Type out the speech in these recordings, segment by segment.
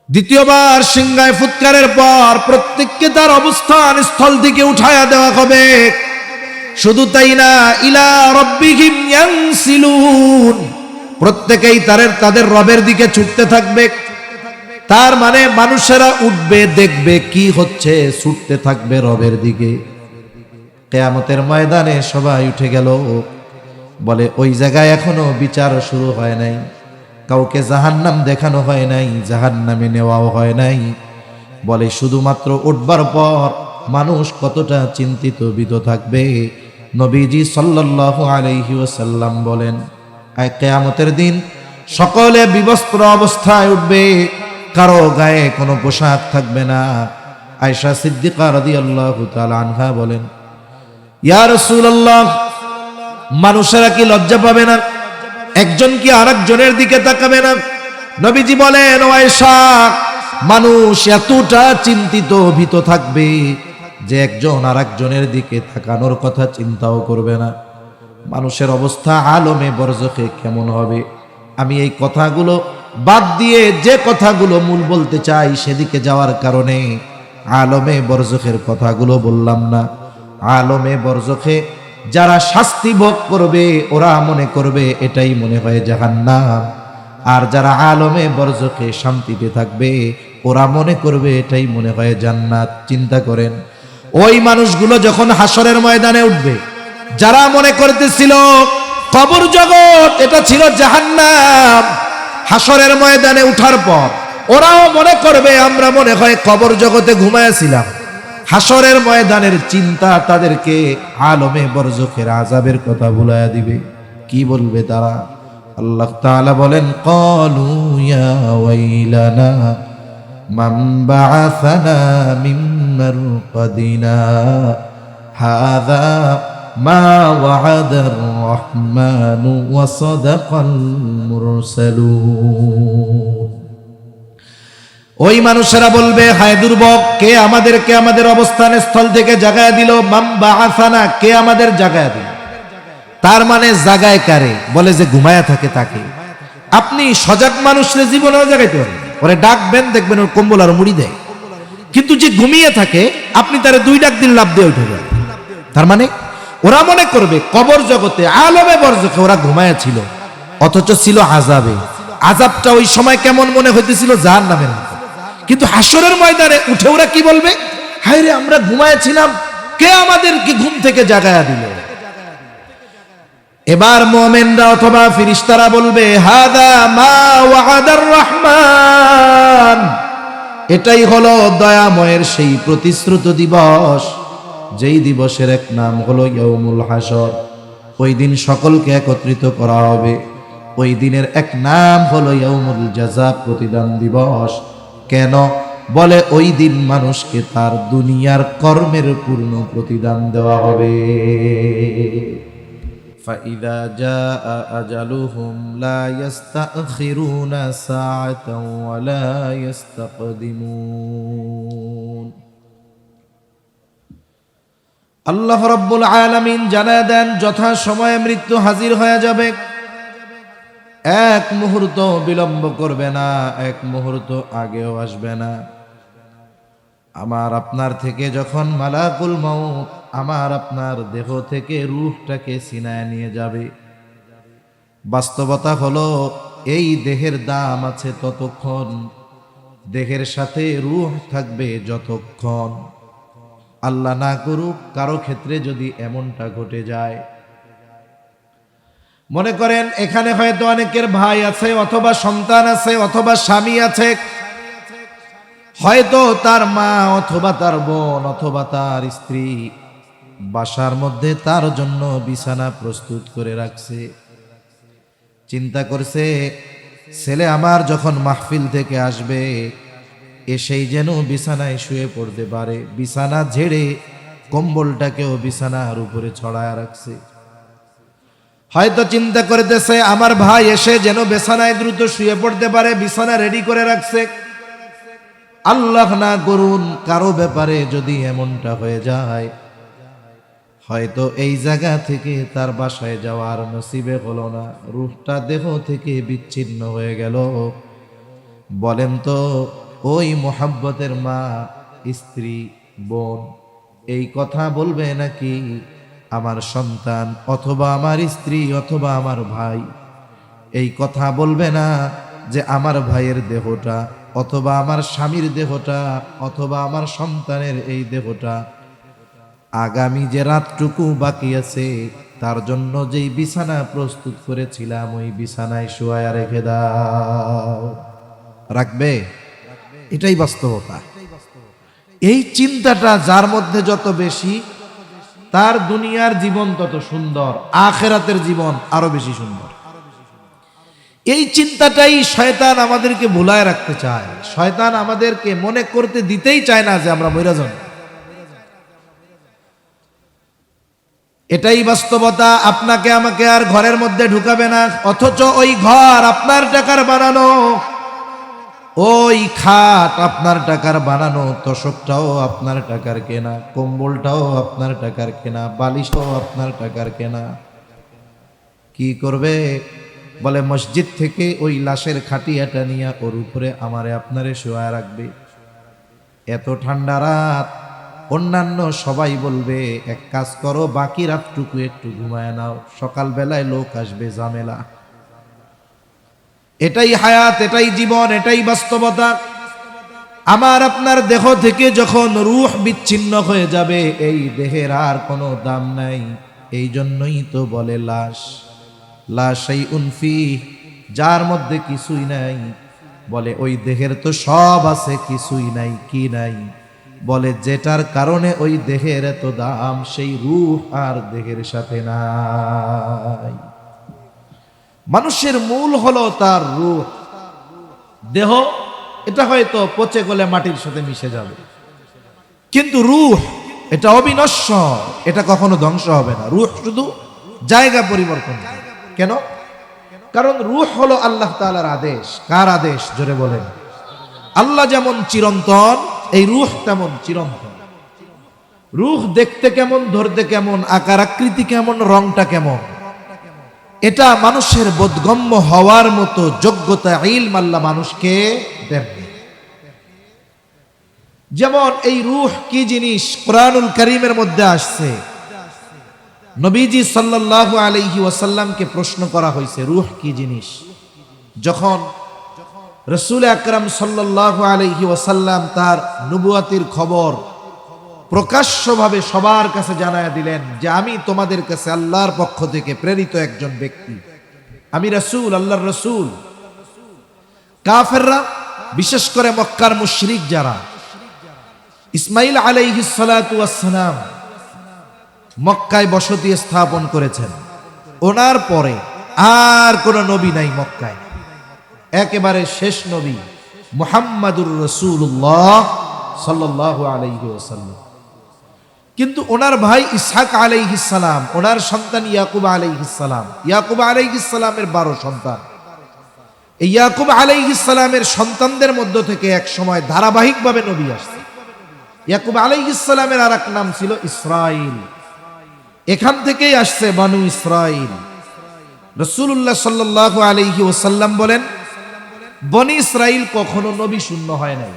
দ্বিতীয়বার সিংহায় ফুৎকারের পর প্রত্যেককে তার অবস্থান স্থল থেকে উঠায়া দেওয়া হবে। শুধু তাই না, ইলা রাব্বিহিম ইয়ানসিলুন, প্রত্যেকেই তাদের রবের দিকে ছুটতে থাকবে। তার মানে মানুষেরা উঠবে, দেখবে কি হচ্ছে, ছুটতে থাকবে রবের দিকে। কিয়ামতের ময়দানে সবাই উঠে গেল। বলে ওই জায়গায় এখনো বিচার শুরু হয় নাই, কাউকে জাহান্নাম দেখানো হয় নাই, জাহান্নামে নেওয়াও হয় নাই। বলে শুধুমাত্র উঠবার পর মানুষ কতটা চিন্তিত ভীত থাকবে। নবীজি সাল্লাল্লাহু আলাইহি ওয়াসাল্লাম বলেন, কিয়ামতের দিন সকলে বিবস্ত্র অবস্থায় উঠবে, কারো গায়ে কোনো পোশাক থাকবে না। আয়েশা সিদ্দিকা রাদিয়াল্লাহু তাআলা আনহা বলেন, ইয়া রাসূলুল্লাহ, মানুষেরা কি লজ্জা পাবে না? একজন কি আরেকজনের দিকে তাকাবে না? নবীজি বলেন, ও আয়েশা, মানুষ এতটা চিন্তিত ভীত থাকবে যে একজন আরেকজনের দিকে তাকানোর কথা চিন্তাও করবে না। মানুষের অবস্থা আলমে বরজখে কেমন হবে? আমি এই কথাগুলো বাদ দিয়ে যে কথাগুলো মূল বলতে চাই সেদিকে যাওয়ার কারণে আলমে বরজখের কথাগুলো বললাম না। আলমে বরজখে যারা শাস্তি ভোগ করবে ওরা মনে করবে এটাই মনে হয় জাহান্নাম, আর যারা আলমে বরজখে শান্তিতে থাকবে ওরা মনে করবে এটাই মনে হয় জান্নাত। চিন্তা করেন, ওই মানুষগুলো যখন হাসরের ময়দানে উঠবে, যারা মনে করতেছিল কবর জগৎ এটা ছিল জাহান্নাম, হাসরের ময়দানে উঠার পর ওরাও মনে করবে আমরা মনে হয় কবর জগতে ঘুমায়াছিলাম। হাসরের ময়দানের চিন্তা তাদেরকে আলমে বরজখের আযাবের কথা ভুলাইয়া দিবে। কি বলবে তারা? আল্লাহ তাআলা বলেন, ক্বালু ইয়া ওয়াইলানা মান বাআসানা মিন মারকাদিনা হাযা মা ওয়া'আদার রাহমানু ওয়া সাদাকাল মুরসালুন। ওই মানুষেরা বলবে, হায় দুর্ভোগ, কে আমাদেরকে আমাদের অবস্থান স্থল থেকে জাগায় দিল? মান বাআসানা, কে আমাদের জাগায় দিল? তার মানে জাগায় কারে? বলে যে ঘুমায়া থাকে তাকে। আপনি সজাগ মানুষের জীবনেও জাগাইতে পারেন, ওরে ডাকবেন, দেখবেন ওর কম্বল আর মুড়ি দেয়। কিন্তু যে ঘুমিয়ে থাকে আপনি তারে দুই ডাক দিন লাভ দিয়ে উঠে যান। তার মানে ওরা মনে করবে কবর জগতে আলমে বরজখে ওরা ঘুমায়া ছিল, অথচ ছিল আযাবে। আযাবটা ওই সময় কেমন মনে হইতেছিল? জাহান্নামের মতো। কিন্তু হাসরের ময়দানে উঠে ওরা কি বলবে? হায় রে, আমরা ঘুমায়াছিলাম, কে আমাদেরকে ঘুম থেকে জাগায়া দিল? এবার মুমিনরা অথবা ফেরেশতারা বলবে, হাদা মা ওয়া'আদার রহমান, এটাই হলো দয়াময়ের সেই প্রতিশ্রুত দিবস, যেই দিবসের এক নাম হলো ইয়াউমুল হাসর। ওই দিন সকলকে একত্রিত করা হবে। ওই দিনের এক নাম হলো ইয়াউমুল জাযা, প্রতিদান দিবস। কেন? বলে ওই দিন মানুষকে তার দুনিয়ার কর্মের পূর্ণ প্রতিদান দেওয়া হবে। ফাইদা জাআ আজালুহুম লা ইস্তাখিরুনা সাআতাও ওয়া লা ইস্তাকদিমুন। আল্লাহ রাব্বুল আলামিন জানায় দেন, যথা সময়ে মৃত্যু হাজির হয়ে যাবে, এক মুহূর্ত বিলম্ব করবে না, এক মুহূর্ত আগেও আসবে না। আমার আপনার থেকে যখন মালাকুল মউত আমার আপনার দেহ থেকে রূহটাকে ছিনায় নিয়ে যাবে, বাস্তবতা হলো এই দেহের দাম আছে ততক্ষণ, দেহের সাথে রূহ থাকবে যতক্ষণ। আল্লাহ না করুক কারো ক্ষেত্রে যদি এমনটা ঘটে যায়, মনে করেন এখানে হয়তো অনেকের ভাই আছে, অথবা সন্তান আছে, অথবা স্বামী আছে, হয়তো তার মা অথবা তার বোন অথবা তার স্ত্রী বাসার মধ্যে তার জন্য বিছানা প্রস্তুত করে রাখছে। চিন্তা করছে ছেলে আমার যখন মাহফিল থেকে আসবে এসেই যেন বিছানায় শুয়ে পড়তে পারে, বিছানা ঝেড়ে কম্বলটাকেও বিছানার উপরে ছড়ায় রাখছে। হয়তো চিন্তা করতেছে আমার ভাই এসে যেন বিছানায় দ্রুত শুয়ে পড়তে পারে, বিছানা রেডি করে রাখছে। আল্লাহ না করুন কারো ব্যাপারে যদি এমনটা হয়ে যায়, হয়তো এই জায়গা থেকে তার বাসায় যাওয়ার নসিবে হলো না, রূহটা দেহ থেকে বিচ্ছিন্ন হয়ে গেল। বলেন তো ওই মোহাব্বতের মা, স্ত্রী, বোন এই কথা বলবে নাকি আমার সন্তান অথবা আমার স্ত্রী অথবা আমার ভাই এই কথা বলবে না যে আমার ভাইয়ের দেহটা অথবা আমার স্বামীর দেহটা অথবা আমার সন্তানের এই দেহটা আগামী যে রাতটুকু বাকি আছে তার জন্য যেই বিছানা প্রস্তুত করেছিলাম ওই বিছানায় শোয়া রেখে দাও? রাখবে? এটাই বাস্তবতা। এই চিন্তাটা যার মধ্যে যত বেশি, তার দুনিয়ার জীবন তত সুন্দর, আখিরাতের জীবন আরো বেশি সুন্দর। এই চিন্তাটাই শয়তান আমাদেরকে ভুলায় রাখতে চায়। শয়তান আমাদেরকে মনে করতে দিতেই চায় না যে আমরা মইরা যাব। এটাই বাস্তবতা। আপনাকে আমাকে আর ঘরের মধ্যে ঢুকাবে না, অথচ ওই ঘর আপনার টাকার বানানো, ওই খাট আপনার টাকার বানানো, তোশকটাও আপনার টাকার কেনা, কম্বলটাও আপনার টাকার কেনা, বালিশটাও আপনার টাকার কেনা। কি করবে? বলে মসজিদ থেকে ওই লাশের খাটিয়াটা নিয়ে ওর উপরে আমারে আপনারে শোয়া রাখবে। এত ঠান্ডা রাত, অন্যান্য সবাই বলবে এক কাজ করো, বাকি রাতটুকু একটু ঘুমায় নাও, সকাল বেলায় লোক আসবে, ঝামেলা। এটাই হায়াত, এটাই জীবন, এটাই বাস্তবতা। আমার আপনার দেহ থেকে যখন রূহ বিচ্ছিন্ন হয়ে যাবে, এই দেহের আর কোনো দাম নাই। এই জন্যই তো বলে লাশ, লা শাইউন ফীহ, যার মধ্যে কিছুই নাই। বলে ওই দেহের তো সব আছে, কিছুই নাই। কি নাই? বলে যেটার কারণে ওই দেহের এত দাম, সেই রূহ আর দেহের সাথে নাই। মানুষের মূল হলো তার রূহ। দেহ এটা হয়তো পচে গলে মাটির সাথে মিশে যাবে, কিন্তু রূহ এটা অবিনশ্বর, এটা কখনো ধ্বংস হবে না। রূহ শুধু জায়গা পরিবর্তন। কেন? কারণ রূহ হলো আল্লাহ তাআলার আদেশ। কার আদেশ? জোরে বলেন। আল্লাহ যেমন চিরন্তন, এই রূহ তেমন চিরন্তন। রূহ দেখতে কেমন, ধরতে কেমন, আকার আকৃতি কেমন, রংটা কেমন, এটা মানুষের বোধগম্য হওয়ার মতো যোগ্যতা, ইলম আল্লাহ মানুষকে দেন। যেমন এই রূহ কি জিনিস কুরআনুল কারীমের মধ্যে আসছে। নবীজি সাল্লাল্লাহু আলাইহি ওয়াসাল্লামকে প্রশ্ন করা হয়েছে রূহ কি জিনিস। যখন রাসূল আকরাম সাল্লাল্লাহু আলাইহি ওয়াসাল্লাম তার নবুয়াতির খবর প্রকাশ্যভাবে সবার কাছে জানায়া দিলেন যে আমি তোমাদের কাছে আল্লাহর পক্ষ থেকে প্রেরিত একজন ব্যক্তি, আমি রাসূল, আল্লাহর রাসূল। কাফেররা, বিশেষ করে মক্কার মুশরিক যারা, ইসমাঈল আলাইহিস সালাতু ওয়াস সালাম মক্কায় বসতি স্থাপন করেছেন। ওনার পরে আর কোন নবী নাই মক্কায়, একেবারে শেষ নবী মুহাম্মাদুর রাসূলুল্লাহ সাল্লাল্লাহু আলাইহি ওয়াসাল্লাম। কিন্তু ওনার ভাই ইসহাক আলাইহিস সালাম, ওনার সন্তান ইয়াকুব আলাইহিস সালাম, ইয়াকুব আলাইহিস সালামের 12 সন্তান। এই ইয়াকুব আলাইহিস সালামের সন্তানদের মধ্য থেকে এক সময় ধারাবাহিকভাবে নবী আসছে। ইয়াকুব আলাইহিস সালামের আরেক নাম ছিল ইসরাইল। এখান থেকেই আসছে বনু ইসরাইল। রাসূলুল্লাহ সাল্লাল্লাহু আলাইহি ওয়াসাল্লাম বলেন, বনি ইসরাইল কখনো নবী শূন্য হয় নাই।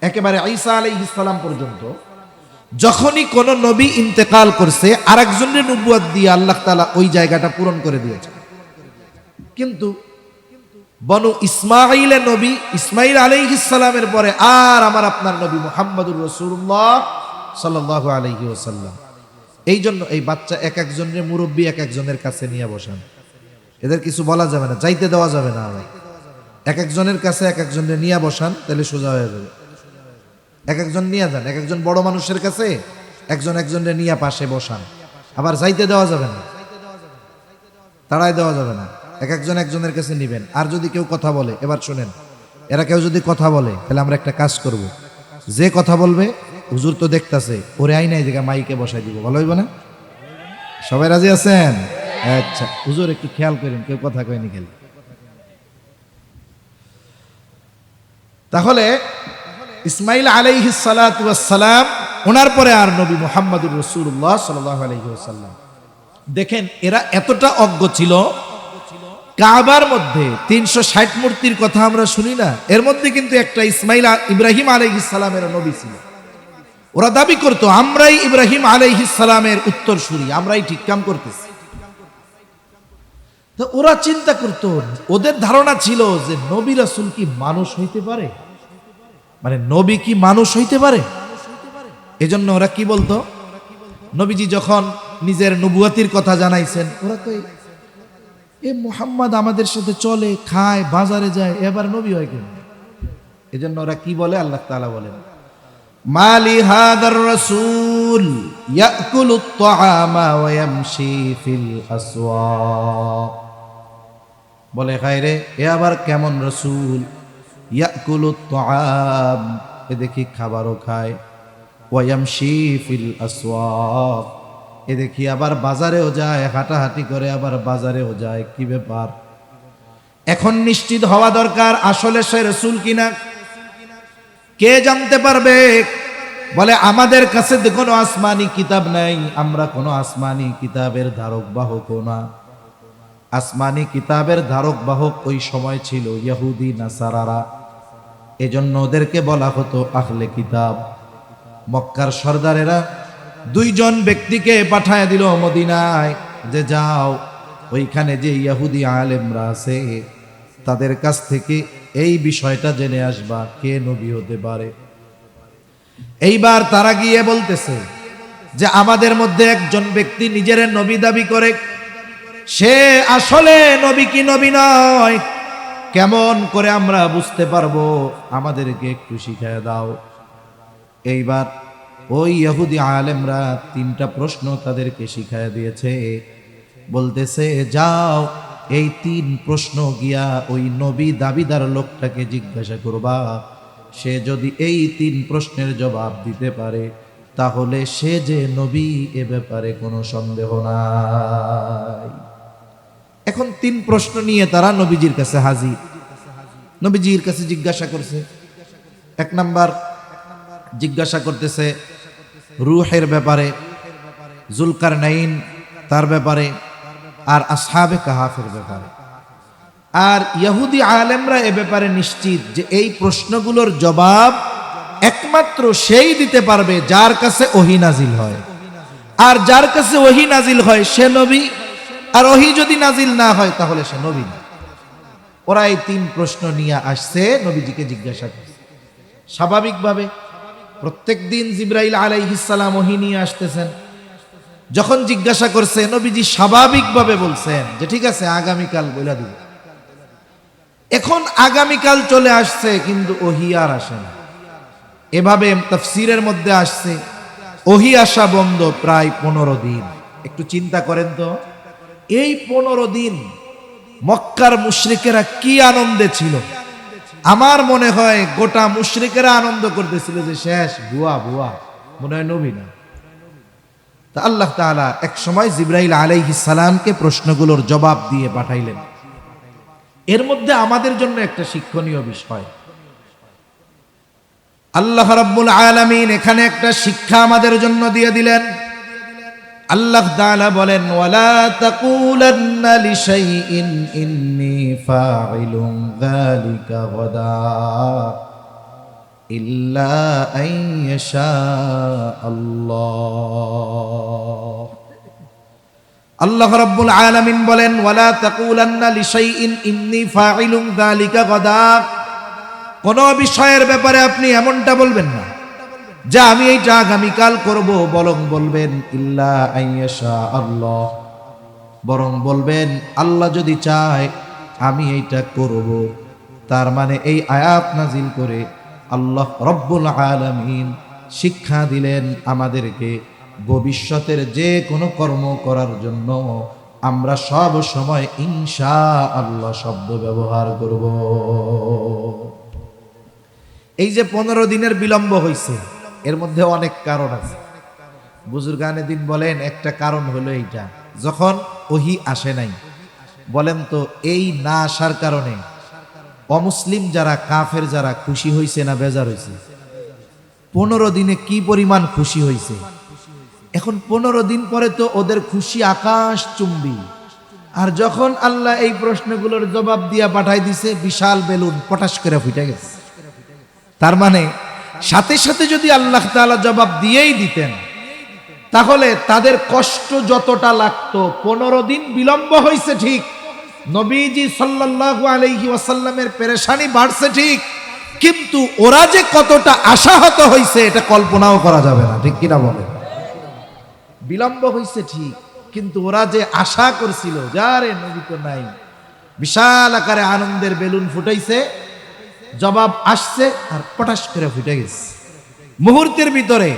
একেবারে ঈসা আলাইহিস সালাম পর্যন্ত যখনই কোন নবী ইন্তেকাল করছে, আরেকজনের নবুয়ত দিয়ে আল্লাহ তাআলা ওই জায়গাটা পূরণ করে দিয়েছে। কিন্তু বনু ইসমাঈলের নবী ইসমাঈল আলাইহিস সালামের পরে আর আমার আপনার নবী মুহাম্মদুর রাসূলুল্লাহ সাল্লাল্লাহু আলাইহি ওয়াসাল্লাম। এই জন্য এই বাচ্চা এক একজনের মুরব্বী এক একজনের কাছে নিয়ে বসান। এদের কিছু বলা যাবে না, যাইতে দেওয়া যাবে না। এক একজনের কাছে এক একজনের নিয়ে বসান, তাহলে সোজা হয়ে যাবে। এক একজন নিয়ে যান, এক একজন বড় মানুষের কাছে একজন একজনের নিয়ে পাশে বসান। আবার যাইতে দেওয়া যাবে না, তাড়াই দেওয়া যাবে না, এক একজন একজনের কাছে নিবেন। আর যদি কেউ কথা বলে, এবার শুনেন, এরা কেউ যদি কথা বলে তাহলে আমরা একটা কাজ করব, যে কথা বলবে হুজুর তো দেখতাছে, ওরে আইনা এই জায়গায় মাইকে বসাই দিব, ভালো হইব না? সবাই রাজি আছেন? আচ্ছা, হুজুর একটু খেয়াল করেন কেউ কথা কয়নি খেলে। তাহলে ইসমাঈল আলাইহিস সালাতু ওয়াস সালাম, ওনার পরে আর নবী মুহাম্মদুর রাসূলুল্লাহ সাল্লাল্লাহু আলাইহি ওয়াসাল্লাম। দেখেন এরা এতটা অজ্ঞ ছিল, কাবার মধ্যে 360 মূর্তির কথা আমরা শুনি না, এর মধ্যে কিন্তু একটা ইব্রাহিম আলাইহিস সালামের নবী ছিল। ওরা দাবি করতো আমরাই ইব্রাহিম আলাইহিস সালামের উত্তরসূরি, আমরাই ঠিক কাম করতেছি। তো ওরা চিন্তা করতো, ওদের ধারণা ছিল যে নবী রাসূল কি মানুষ হইতে পারে, মানে নবী কি মানুষ হইতে পারে। এজন্য ওরা কি বলতো, নবীজি যখন নিজের নবুয়াতির কথা জানাইছেন, ওরা তো এ মুহাম্মদ আমাদের সাথে চলে, খায়, বাজারে যায়, এবার নবী হয় কেন? এজন্য ওরা কি বলে, আল্লাহ তাআলা বলেন মালি হাদার রাসূল ইয়াকুলুত তাআমা ওয়া ইয়ামশি ফিল আসওয়াক, বলে খায়রে এ আবার কেমন রাসূল, ইয়াকুলুত তাআম, এ দেখি খাবারও খায়, ওয়া ইয়ামশি ফিল আসওয়াক, এ দেখি আবার বাজারেও যায়, হাঁটাহাঁটি করে আবার বাজারেও যায়, কি ব্যাপার? এখন নিশ্চিত হওয়া দরকার আসলে সে রাসূল কিনা। কে জানতে পারবে? বলে আমাদের কাছে তো কোনো আসমানি কিতাব নাই, আমরা কোনো আসমানি কিতাবের ধারক বাহক না। আসমানি কিতাবের ধারক বাহক ওই সময় ছিল ইহুদি নাসারারা, এজন্য ওদেরকে বলা হতো আহলে কিতাব। মক্কার সর্দারেরা 2 জন ব্যক্তিকে পাঠায় দিল মদিনায়, যে যাও ওইখানে যে ইহুদি আলেমরা আছে তাদের কাছ থেকে এই বিষয়টা জেনে আসবা, কে নবী হতে পারে। এইবার তারা গিয়ে বলতেছে যে আমাদের মধ্যে একজন ব্যক্তি নিজের নবী দাবি করে, সে আসলে নবী কি নবী নয়, কেমন করে আমরা বুঝতে পারবো, আমাদেরকে একটু শিখিয়ে দাও। এইবার ওই ইহুদি আলেমরা 3টা প্রশ্ন তাদেরকে শিখায় দিয়েছে, বলতেছে যাও এই 3 প্রশ্ন গিয়া ওই নবী দাবিদার লোকটাকে জিজ্ঞাসা করবা, সে যদি এই 3 প্রশ্নের জবাব দিতে পারে তাহলে সে যে নবী এ ব্যাপারে কোনো সন্দেহ নাই। এখন 3 প্রশ্ন নিয়ে তারা নবীজির কাছে হাজির। নবীজির কাছে জিজ্ঞাসা করছে, 1 নাম্বার জিজ্ঞাসা করতেছে রূহের ব্যাপারে, জুলকারনাইন তার ব্যাপারে, আর আসহাবে কাহাফের ব্যাপারে। আর ইহুদি আলেমরা এ ব্যাপারে নিশ্চিত যে এই প্রশ্নগুলোর জবাব একমাত্র সেই দিতে পারবে যার কাছে ওহী নাজিল হয়, আর যার কাছে ওহী নাজিল হয় সে নবী, আর ওহী যদি নাজিল না হয় তাহলে সে নবী না। ওরা এই 3 প্রশ্ন নিয়ে আসছে, নবীজিকে জিজ্ঞাসা করছে। স্বাভাবিকভাবে প্রত্যেক দিন জিবরাইল আলাইহিস সালাম ওহী নিয়ে আসতেছেন। যখন জিজ্ঞাসা করছে, নবীজি স্বাভাবিকভাবে বলছেন যে ঠিক আছে আগামীকাল বলে দিব। এখন আগামীকাল চলে আসছে কিন্তু ওহী আর আসে না। এভাবে তাফসীরের মধ্যে আসছে ওহী আসা বন্ধ প্রায় 15 দিন। একটু চিন্তা করেন তো, এই 15 দিন মক্কার মুশরিকেরা কি আনন্দে ছিল। আমার মনে হয় গোটা মুশরিকেরা আনন্দ করতেছিল যে শেষ, বুয়া বুয়া, মনে হয় নবী না। তা আল্লাহ তাআলা এক সময় জিবরাইল আলাইহিস সালামকে প্রশ্নগুলোর জবাব দিয়ে পাঠাইলেন। এর মধ্যে আমাদের জন্য একটা শিক্ষণীয় বিষয়, আল্লাহ রাব্বুল আলামিন এখানে একটা শিক্ষা আমাদের জন্য দিয়ে দিলেন। আল্লাহ তাআলা বলেন ওয়ালা তাকুলান্না লিশাইইন ইন্নী ফাইলুন যালিকা গাদা ইল্লা আইয়াশা আল্লাহ। আল্লাহ রাব্বুল আলামিন বলেন ওয়ালা তাকুলান্না লিশাইইন ইন্নী ফাইলুন যালিকা গাদা, কোন বিষয়ের ব্যাপারে আপনি এমনটা বলবেন না যে আমি এইটা আগামীকাল করব, বরং বলবেন ইল্লা আইয়াশা আল্লাহ, বরং বলবেন আল্লাহ যদি চায় আমি এইটা করব। তার মানে এই আয়াত নাজিল করে আল্লাহ রব্বুল আলামিন শিক্ষা দিলেন আমাদেরকে ভবিষ্যতের যে কোনো কর্ম করার জন্য আমরা সব সময় ইনশাআল্লাহ শব্দ ব্যবহার করব। এই যে 15 দিনের বিলম্ব হয়েছে এর মধ্যে অনেক কারণ আছে। বুজুর্গানে দিন বলেন একটা কারণ হলো এইটা, যখন ওহী আসে নাই। বলেন তো এই না আসার কারণে অমুসলিম যারা, কাফের যারা খুশি হয়েছে না বেজার হয়েছে? 15 দিনে কি পরিমাণ খুশি হয়েছে। এখন 15 দিন পরে তো ওদের খুশি আকাশ চুম্বি। আর যখন আল্লাহ এই প্রশ্নগুলোর জবাব দিয়া পাঠাই দিছে, বিশাল বেলুন পটাশ করে ফুটে গেছে। তার মানে সাথে সাথে যদি আল্লাহ তাআলা জবাব দিয়েই দিতেন, তাহলে তাদের কষ্ট যতটা লাগতো, 15 দিন বিলম্ব হয়েছে ঠিক, নবীজি সাল্লাল্লাহু আলাইহি ওয়াসাল্লামের পেরেশানি বাড়ছে ঠিক, কিন্তু ওরা যে কতটা আশাহত হয়েছে এটা কল্পনাও করা যাবে না, ঠিক কিনা বলেন? বিলম্ব হয়েছে ঠিক, কিন্তু ওরা যে আশা করছিল যারে নবী তো নাই, বিশাল আকারে আনন্দের বেলুন ফুটাইছে, জবাব আসছে আর পটাশ করে ফুটে গেছে, মুহূর্তের ভিতরে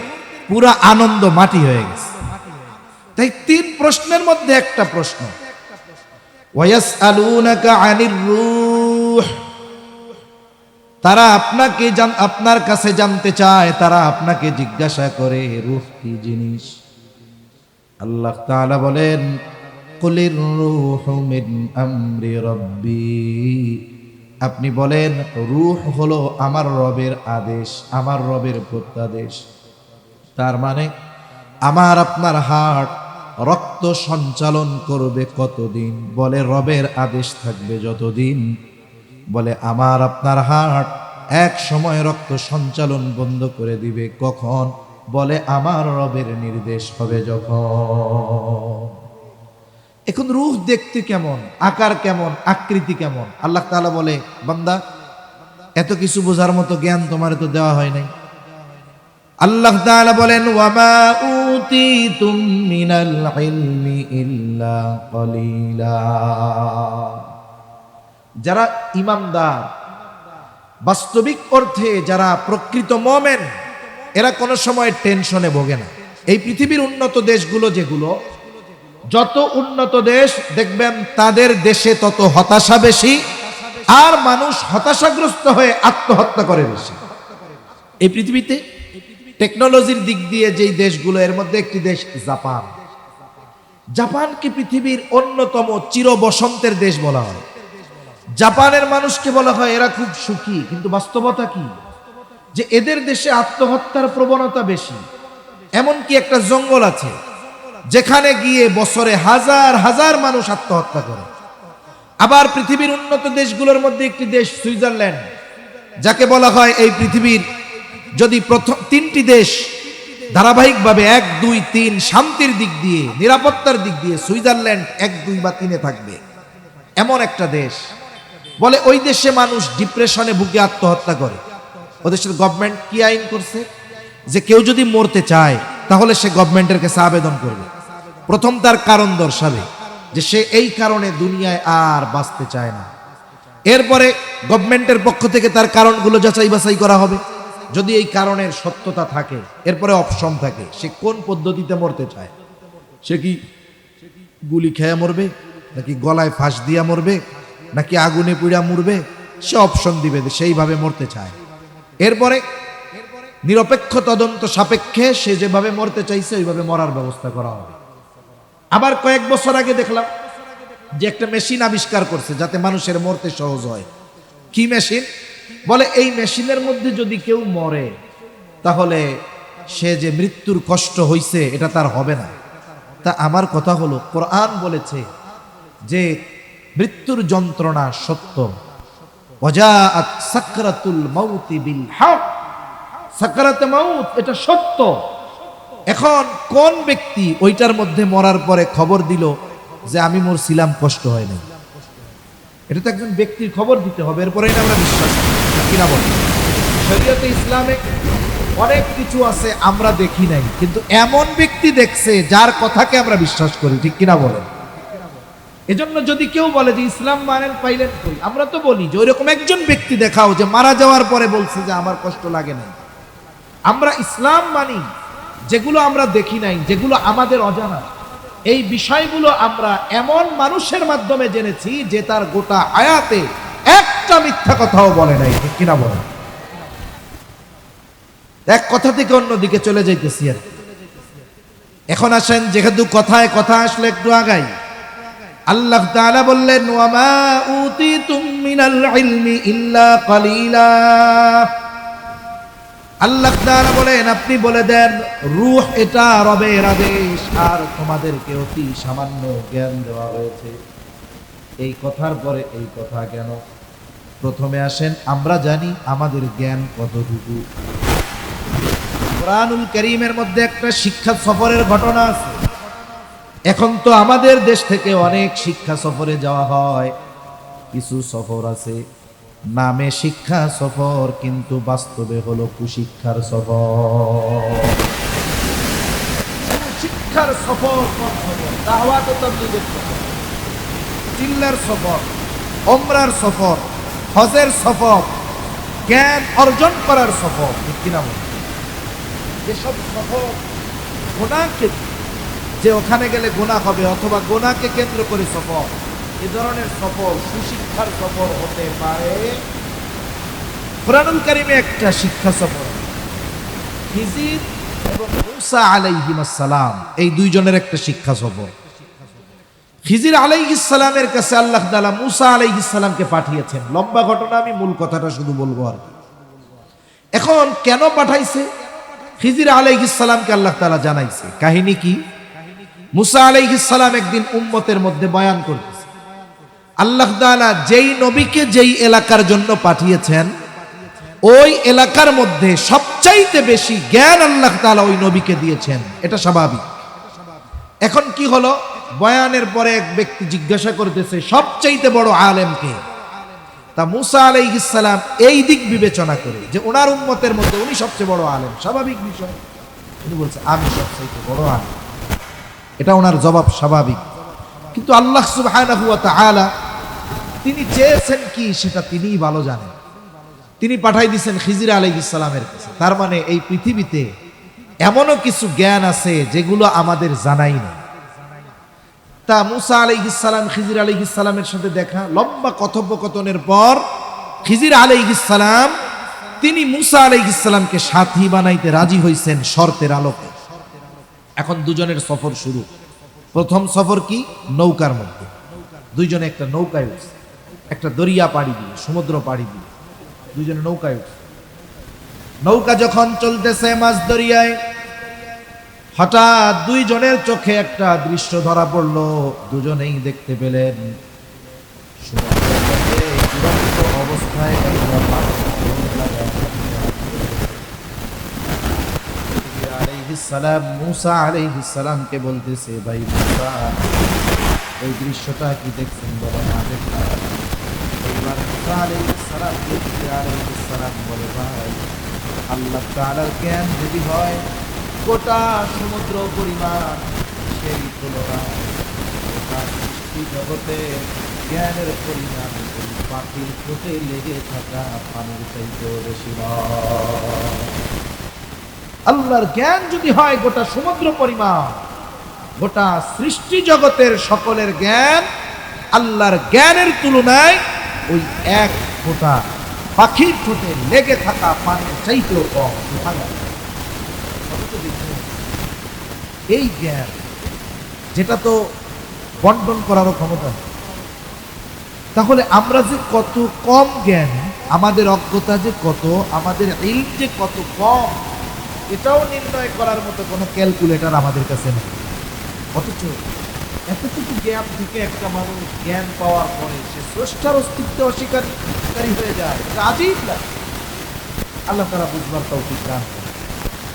পুরা আনন্দ মাটি হয়ে গেছে। তাই 3 প্রশ্নের মধ্যে একটা প্রশ্ন, ওয়ায়াসআলুনাকা আনির রূহ, তারা আপনার কাছে জানতে চায়, তারা আপনাকে জিজ্ঞাসা করে রূহ কি জিনিস। আল্লাহ তাআলা বলেন, কুলির রূহু মিন আমরি রাব্বি, আপনি বলেন রূহ হলো আমার রবের আদেশ, আমার রবের প্রত্যাদেশ। তার মানে আমার আপনার হার্ট রক্ত সঞ্চালন করবে কতদিন? বলে রবের আদেশ থাকবে যতদিন। বলে আমার আপনার হার্ট এক সময় রক্ত সঞ্চালন বন্ধ করে দিবে কখন? বলে আমার রবের নির্দেশ হবে যখন। এখন রূহ দেখতে কেমন, আকার কেমন, আকৃতি কেমন? আল্লাহ তাআলা বলে, বান্দা এত কিছু বোঝার মতো জ্ঞান তোমার তো দেওয়া হয় নাই। আল্লাহ তাআলা বলেন, ওয়ামা উতিতুম মিনাল ইলমি ইল্লা কলিলা। যারা ঈমানদার, বাস্তবিক অর্থে যারা প্রকৃত মুমিন, এরা কোনো সময় টেনশনে ভোগে না। এই পৃথিবীর উন্নত দেশগুলো, যেগুলো যত উন্নত দেশ দেখবেন, তাদের দেশে তত হতাশা বেশি, আর মানুষ হতাশাগ্রস্ত হয়ে আত্মহত্যা করে বেশি। এই পৃথিবীতে টেকনোলজির দিক দিয়ে যেই দেশগুলো, এর মধ্যে একটি দেশ জাপান। জাপানকে পৃথিবীর অন্যতম চির বসন্তের দেশ বলা হয়। জাপানের মানুষকে বলা হয় এরা খুব সুখী, কিন্তু বাস্তবতা কি? যে এদের দেশে আত্মহত্যার প্রবণতা বেশি। এমনকি একটা জঙ্গল আছে যেখানে গিয়ে বছরে হাজার হাজার মানুষ আত্মহত্যা করে। আবার পৃথিবীর উন্নত দেশগুলোর মধ্যে একটি দেশ সুইজারল্যান্ড, যাকে বলা হয় এই পৃথিবীর যদি প্রথম 3টি দেশ ধারাবাহিকভাবে 1, 2, 3 শান্তির দিক দিয়ে, নিরাপত্তার দিক দিয়ে সুইজারল্যান্ড 1, 2 বা 3-এ থাকবে, এমন একটা দেশ। বলে ওই দেশে মানুষ ডিপ্রেশনে ভুগে আত্মহত্যা করে। ওই দেশের গভর্নমেন্ট কি আইন করছে যে কেউ যদি মরতে চায় তাহলে সে গভর্নমেন্টের কাছে আবেদন করবে। প্রথম তার কারণ দর্শাবে যে সে এই কারণে দুনিয়ায় আর বাঁচতে চায় না। এরপরে গভর্নমেন্টের পক্ষ থেকে তার কারণগুলো যাচাই বাছাই করা হবে। যদি এই কারণের সত্যতা থাকে, এরপরে অপশন থাকে সে কোন পদ্ধতিতে মরতে চায়। সে কি গুলি খেয়ে মরবে, নাকি গলায় ফাঁস দিয়া মরবে, নাকি আগুনে পুড়া মরবে, সে অপশন দিবে, সেইভাবে মরতে চায়। এরপরে নিরপেক্ষ তদন্ত সাপেক্ষে সে যেভাবে মরতে চাইছে ওইভাবে মরার ব্যবস্থা করা হবে। আবার কয়েক বছর আগে দেখলাম যে একটা মেশিন আবিষ্কার করছে যাতে মানুষের মরতে সহজ হয়। কি মেশিন? বলে এই মেশিনের মধ্যে যদি কেউ মরে তাহলে সে যে মৃত্যুর কষ্ট হইছে এটা তার হবে না। তা আমার কথা হলো, কোরআন বলেছে যে মৃত্যুর যন্ত্রণা সত্য, ওয়াজাআত সাকরাতুল মাউতি বিল হক, সাকরাতে মাউত এটা সত্য। এখন কোন ব্যক্তি ওইটার মধ্যে মরার পরে খবর দিল যে আমি মরছিলাম, কষ্ট হয় নাই? এটা তো একজন ব্যক্তির খবর দিতে হবে, এরপরেই না আমরা বিশ্বাস করি, কিনা বলেন? শরীয়তে ইসলামে অনেক কিছু আছে আমরা দেখি নাই, কিন্তু এমন ব্যক্তি দেখছে যার কথাকে আমরা বিশ্বাস করি, ঠিক কিনা বলেন? এজন্য যদি কেউ বলে যে ইসলাম মানেন পাইলেন কই, আমরা তো বলি যে ওইরকম একজন ব্যক্তি দেখাও যে মারা যাওয়ার পরে বলছে যে আমার কষ্ট লাগে না। আমরা ইসলাম মানি যেগুলো আমরা দেখি নাই, যেগুলো আমাদের অজানা। এই বিষয়গুলো আমরা এমন মানুষের মাধ্যমে জেনেছি যে তার গোটা হায়াতে একটা মিথ্যা কথাও বলে নাই, ঠিক কিনা বলেন? এক কথা থেকে অন্যদিকে চলে যাইতেছি। আর এখন আসেন, যেহেতু কথায় কথা আসলে একটু আগাই। আল্লাহ তাআলা বললেন, ওয়ামা উতিতুম মিনাল ইলমি ইল্লা কালিলা। আল্লাহ তাআলা বলেন, আপনি বলে দেন রূহ এটা রবের আদেশ, আর তোমাদেরকে অতি সামান্য জ্ঞান দেওয়া হয়েছে। এই কথার পরে এই কথা কেন? প্রথমে আসেন আমরা জানি আমাদের জ্ঞান কতটুকু। কোরআনুল কারীমের মধ্যে একটা শিক্ষা সফরের ঘটনা আছে। এখন তো আমাদের দেশ থেকে অনেক শিক্ষা সফরে যাওয়া হয়। কিছু সফর আছে নামে শিক্ষা সফর, কিন্তু বাস্তবে হলো কুশিক্ষার সফর। শিক্ষার সফর, দাওয়াত ও তাবলীগের সফর, চিল্লার সফর, ওমরার সফর, হজের সফর, জ্ঞান অর্জন করার সফর, ঠিক কিনা? যেসব সফর গুনাহকে, যে ওখানে গেলে গুনাহ হবে অথবা গুনাহকে কেন্দ্র করে সফর, এ ধরনের সফর সুশিক্ষার সফর হতে পারে। কোরআনুল কারীমে একটা শিক্ষা সফর, খিজির এবং মূসা আলাইহিস সালাম, এই দুইজনের একটা শিক্ষা সফর। খিজির আলাইহিস সালামের কাছে আল্লাহ তাআলা মূসা আলাইহিস সালামকে পাঠিয়েছেন। লম্বা ঘটনা, আমি মূল কথাটা শুধু বলবো আর কি। এখন কেন পাঠাইছে? খিজির আলাইহিস সালামকে আল্লাহ তাআলা জানাইছে। কাহিনী কি? মূসা আলাইহিস সালাম একদিন উম্মতের মধ্যে বয়ান করতেছে। আল্লাহ তাআলা যেই নবীকে যেই এলাকার জন্য পাঠিয়েছেন, ওই এলাকার মধ্যে সবচাইতে বেশি জ্ঞান আল্লাহ তাআলা ওই নবীকে দিয়েছেন, এটা স্বাভাবিক। এখন কি হলো? বয়ানের পরে এক ব্যক্তি জিজ্ঞাসা করতেছে সবচাইতে বড় আলেম কে? তা মূসা আলাইহিস সালাম এই দিক বিবেচনা করে যে ওনার উম্মতের মধ্যে উনি সবচেয়ে বড় আলেম, স্বাভাবিক বিষয়। উনি বলছে আমি সবচাইতে বড় আলেম, এটা ওনার জবাব, স্বাভাবিক। কিন্তু আল্লাহ সুবহানাহু ওয়া তাআলা তিনি চেয়েছেন কি সেটা তিনিই ভালো জানেন। তিনি পাঠাই দিয়েছেন খিজির আলাইহিস সালামের কাছে। তার মানে এই পৃথিবীতে এমনও কিছু জ্ঞান আছে যেগুলো আমাদের জানাই না। তা মূসা আলাইহিস সালাম খিজির আলাইহিস সালামের সাথে দেখা, লম্বা কথোপকথনের পর খিজির আলাইহিস সালাম তিনি মূসা আলাইহিস সালামকে সাথী বানাইতে রাজি হইছেন শর্তের আলোকে। এখন দুজনের সফর শুরু। প্রথম সফর কি? নৌকার মধ্যে দুইজনে একটা নৌকায় উঠছে, একটা দরিয়া পাড়ি দিয়ে, সমুদ্র পাড়ি দিয়ে দুইজনে নৌকায় উঠছে। নৌকা যখন চলতেছে মাঝ দরিয়ায়, হঠাৎ দুইজনের চোখে একটা দৃশ্য ধরা পড়লো। দুজনেই দেখতে পেলেন সমুদ্রের মধ্যে উড়ন্ত অবস্থায় মূসা আলাইহিস সালামকে বলতেছে, ভাই মূসা, এই দৃশ্যটা কি দেখছেন? বলো না দেখলাম। এইবার মূসা আলাইহিস সালাম বলে, ভাই আল্লাহ তাআলার জ্ঞান যদি হয় গোটা সমুদ্র পরিমাণ, সেই তুলনায় গোটা সৃষ্টি জগতে জ্ঞানের পরিমাণ ওই পাখির ঠোঁটে লেগে থাকা পানির চাইতেও বেশি নয়। আল্লাহর জ্ঞান যদি হয় গোটা সমুদ্র পরিমাণ, গোটা সৃষ্টি জগতের সকলের জ্ঞান আল্লাহর জ্ঞানের তুলনায় ওই এক ফোঁটা পাখির ঠোঁটে লেগে থাকা পানির চাইতেও কম। এই জ্ঞান যেটা তো বন্টন করারও ক্ষমতা, তাহলে আমরা যে কত কম জ্ঞান, আমাদের অজ্ঞতা যে কত, আমাদের ইলম যে কত কম, এটাও নির্ণয় করার মতো কোনো ক্যালকুলেটর আমাদের কাছে নেই। অথচ এতটুকু জ্ঞান থেকে একটা মানুষ জ্ঞান পাওয়ার পরে সে স্রষ্টার অস্তিত্ব অস্বীকারী হয়ে যায়, এটা আজীব লাগে। আল্লাহ তাআলা বুঝবার তৌফিক দান করেন।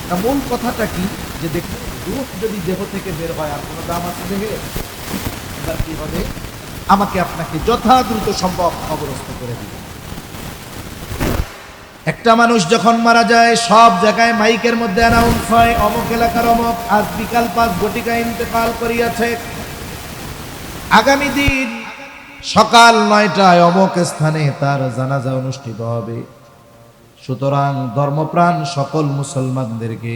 তা মূল কথাটা কি? যে দেখুন, রূহ যদি দেহ থেকে বের হয় আর কোনো দাম আছে দেহে, এবার কি হবে? আমাকে আপনাকে যথা দ্রুত সম্ভব খবরস্থ করে দিবে। একটা মানুষ যখন মারা যায় সব জায়গায় মাইকের মধ্যে অ্যানাউন্স হয়, অমুক এলাকার অমুক আজ বিকাল 5 ঘটিকা ইন্তেকাল করিয়াছে, আগামী দিন সকাল 9টায় অমুক স্থানে তার জানাজা অনুষ্ঠিত হবে। সুতরাং ধর্মপ্রাণ সকল মুসলমানদেরকে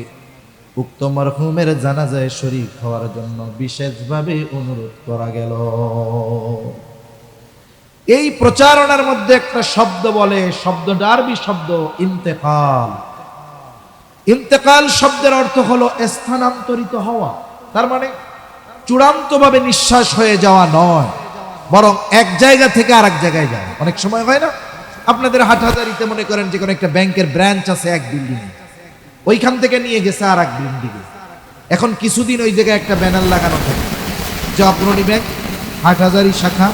উক্ত মরহুমের জানাজায় শরীক হওয়ার জন্য বিশেষভাবে অনুরোধ করা গেল। এই প্রচারণার মধ্যে একটা শব্দ বলে, শব্দটা আরবি শব্দ ইন্তেকাল। ইন্তেকাল শব্দের অর্থ হলো স্থানান্তরিত হওয়া। তার মানে চূড়ান্তভাবে নিঃশ্বাস হয়ে যাওয়া নয়, বরং এক জায়গা থেকে আরেক জায়গায় যায়। অনেক সময় হয় না, আপনাদের হাটহাজারিতে মনে করেন যে কোনো একটা ব্যাংকের ব্রাঞ্চ আছে এক বিল্ডিং, ওইখান থেকে নিয়ে গেছে আর এক বিল্ডিংয়ে। এখন কিছুদিন ওই জায়গায় একটা ব্যানার লাগানো থাকে যে অগ্রণী ব্যাংক হাটহাজারি শাখা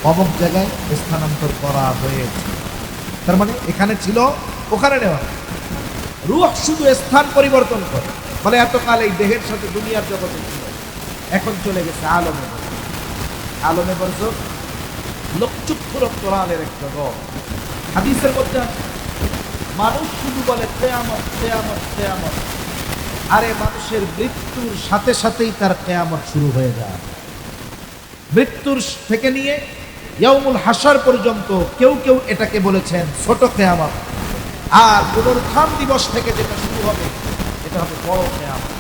অমুক জায়গায় স্থানান্তর করা হয়েছে। তার মানে এখানে ছিল, ওখানে নেওয়া। রূহ শুধু স্থান পরিবর্তন করে, বলে এতকাল এই দেহের সাথে দুনিয়ার জগতে ছিল, এখন চলে গেছে আলমে বরজখ। আলমে বরজখ লোকচক্ষুর অন্তরালের এক জগৎ। হাদিসের মধ্যে আছে, মানুষ শুধু বলে কিয়ামত কিয়ামত কিয়ামত, আরে মানুষের মৃত্যুর সাথে সাথেই তার কিয়ামত শুরু হয়ে যায়। মৃত্যুর থেকে নিয়ে ইয়াউমুল হাশর পর্যন্ত কেউ কেউ এটাকে বলেছেন ছোট কিয়ামত, আর পুনরুত্থান দিবস থেকে যেটা শুরু হবে এটা হবে বড় কিয়ামত।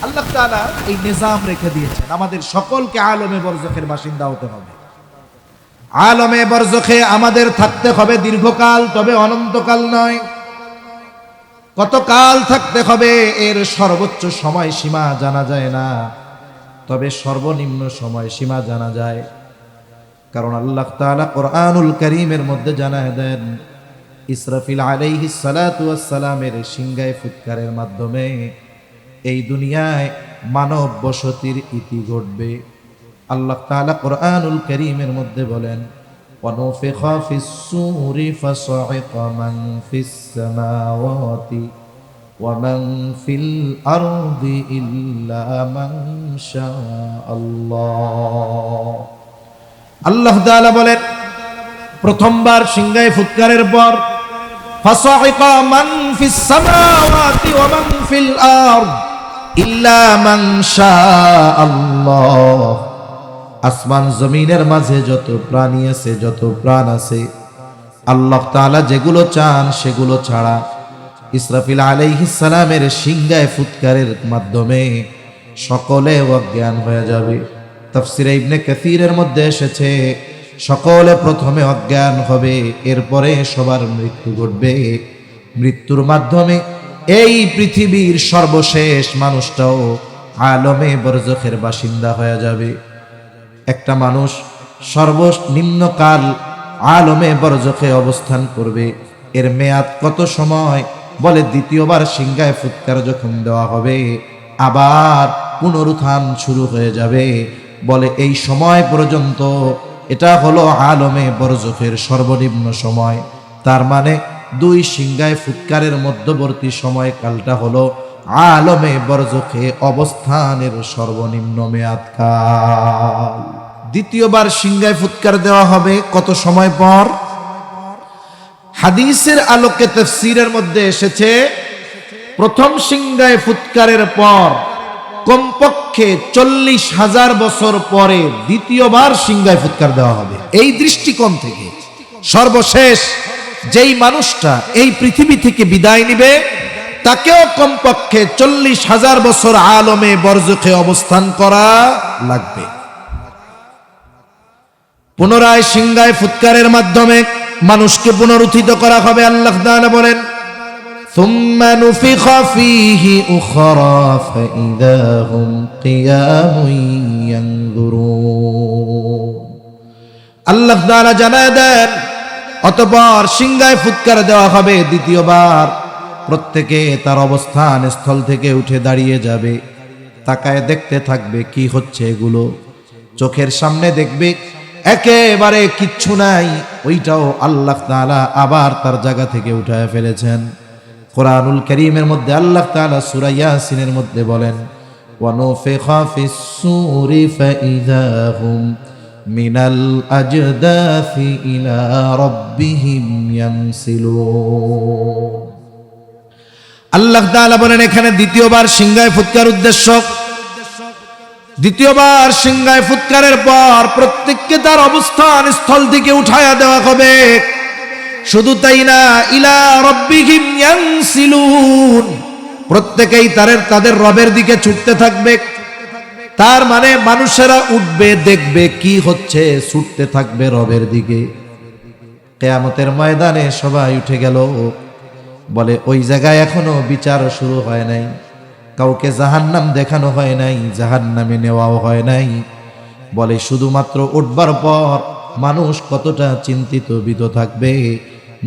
আল্লাহ তাআলা এই নিজাম রেখে দিয়েছেন, আমাদের সকলকে আলমে বরজখের বাসিন্দা হতে হবে। আলমে বরজখে আমাদের থাকতে হবে দীর্ঘকাল, তবে অনন্তকাল নয়। কতকাল থাকতে হবে এর সর্বোচ্চ সময় সীমা জানা যায় না, তবে সর্বনিম্ন সময় সীমা জানা যায়। কারণ আল্লাহ তাআলা কোরআনুল কারীমের মধ্যে জানায় দেন, ইসরাফিল আলাইহিস সালাতু ওয়াস সালামের সিংহায় ফুৎকারের মাধ্যমে এই দুনিয়ায় মানব বসতির ইতি ঘটবে। আল্লাহ তাআলা কোরআনুল কারীমের মধ্যে বলেন, ওয়ানুফিখা ফিস সূরি ফাসাইকা মান ফিস সামাওয়াতি ওয়া মান ফিল আরদি ইল্লা মান শাআল্লাহ। আল্লাহ তাআলা বলেন, প্রথমবার সিংহায় ফুৎকারের পর ফাসাইকা মান ফিস সামাওয়াতি ওয়া মান ফিল আরদ ইল্লা মান শাআল্লাহ। আসমান জমিনের মাঝে যত প্রাণী আছে, যত প্রাণ আছে, আল্লাহ তাআলা যেগুলো চান সেগুলো ছাড়া ইসরাফিল আলাইহিস সালামের সিংহায় ফুৎকারের মাধ্যমে সকলে অজ্ঞান হয়ে যাবে। তাফসীরে ইবনে কাসীরের মধ্যে এসেছে, সকলে প্রথমে অজ্ঞান হবে, এরপরে সবার মৃত্যু ঘটবে। মৃত্যুর মাধ্যমে এই পৃথিবীর সর্বশেষ মানুষটাও আলমে বরজখের বাসিন্দা হয়ে যাবে। একটা মানুষ সর্বনিম্নকাল আলমে বরজখে অবস্থান করবে, এর মেয়াদ কত সময়? বলে দ্বিতীয়বার সিংহায় ফুৎকার যখন দেওয়া হবে আবার পুনরুত্থান শুরু হয়ে যাবে। বলে এই সময় পর্যন্ত এটা হলো আলমে বরজখের সর্বনিম্ন সময়। তার মানে দুই সিংহায় ফুৎকারের মধ্যবর্তী সময়কালটা হলো আলমে বরজখে অবস্থানের সর্বনিম্ন মেয়াদকাল। দ্বিতীয়বার সিংহায় ফুৎকার দেওয়া হবে কত সময় পর? হাদিসের আলোকে তাফসীরের মধ্যে এসেছে, প্রথম সিংহায় ফুৎকারের পর কমপক্ষে 40,000 বছর পরে দ্বিতীয়বার সিংহায় ফুৎকার দেওয়া হবে। এই দৃষ্টিকোণ থেকে সর্বশেষ যেই মানুষটা এই পৃথিবী থেকে বিদায় নিবে তাকেও কমপক্ষে 40,000 বছর আলমে বরজখে অবস্থান করা লাগবে। পুনরায় সিংহায় ফুৎকারের মাধ্যমে মানুষকে পুনরুত্থিত করা হবে। আল্লাহ তাআলা বলেন, সুম্মা নুফিখা ফীহি উখরা ফাইযা হুম কিয়ামুন ইয়ানজুরুন। আল্লাহ তাআলা জানায় দেন, অতঃপর সিংহায় ফুৎকার দেওয়া হবে দ্বিতীয়বার। প্রত্যেকে তার অবস্থান স্থল থেকে উঠে দাঁড়িয়ে যাবে, তাকায় দেখতে থাকবে কি হচ্ছে এগুলো। চোখের সামনে দেখবে একেবারে কিচ্ছু নাই, ওইটাও আল্লাহ তাআলা আবার তার জায়গা থেকে উঠায় ফেলেছেন। কোরআনুল কারীমের মধ্যে আল্লাহ তাআলা সূরা ইয়াসিনের মধ্যে বলেন, ওয়ানুফিখা ফিস সূরি ফাইযা হুম মিনাল আজদাসি ইলা রাব্বিহিম ইয়ানসিলুন। আল্লাহ তাআলা বলেন, এখানে দ্বিতীয়বার সিংহায় ফুৎকার উদ্দেশ্য। দ্বিতীয়বার সিংহায় ফুৎকারের পর প্রত্যেককে তার অবস্থান স্থল থেকে উঠায়া দেওয়া হবে। শুধু তাই না, ইলা রাব্বিহিম ইয়ানসিলুন, প্রত্যেকেই তাদের রবের দিকে ছুটতে থাকবে। তার মানে মানুষেরা উঠবে, দেখবে কি হচ্ছে, ছুটতে থাকবে রবের দিকে। কিয়ামতের ময়দানে সবাই উঠে গেল। বলে ওই জায়গায় এখনো বিচার শুরু হয় নাই, কাউকে জাহান্নাম দেখানো হয় নাই, জাহান্নামে নেওয়াও হয় নাই। বলে শুধুমাত্র উঠবার পর মানুষ কতটা চিন্তিত ভীত থাকবে।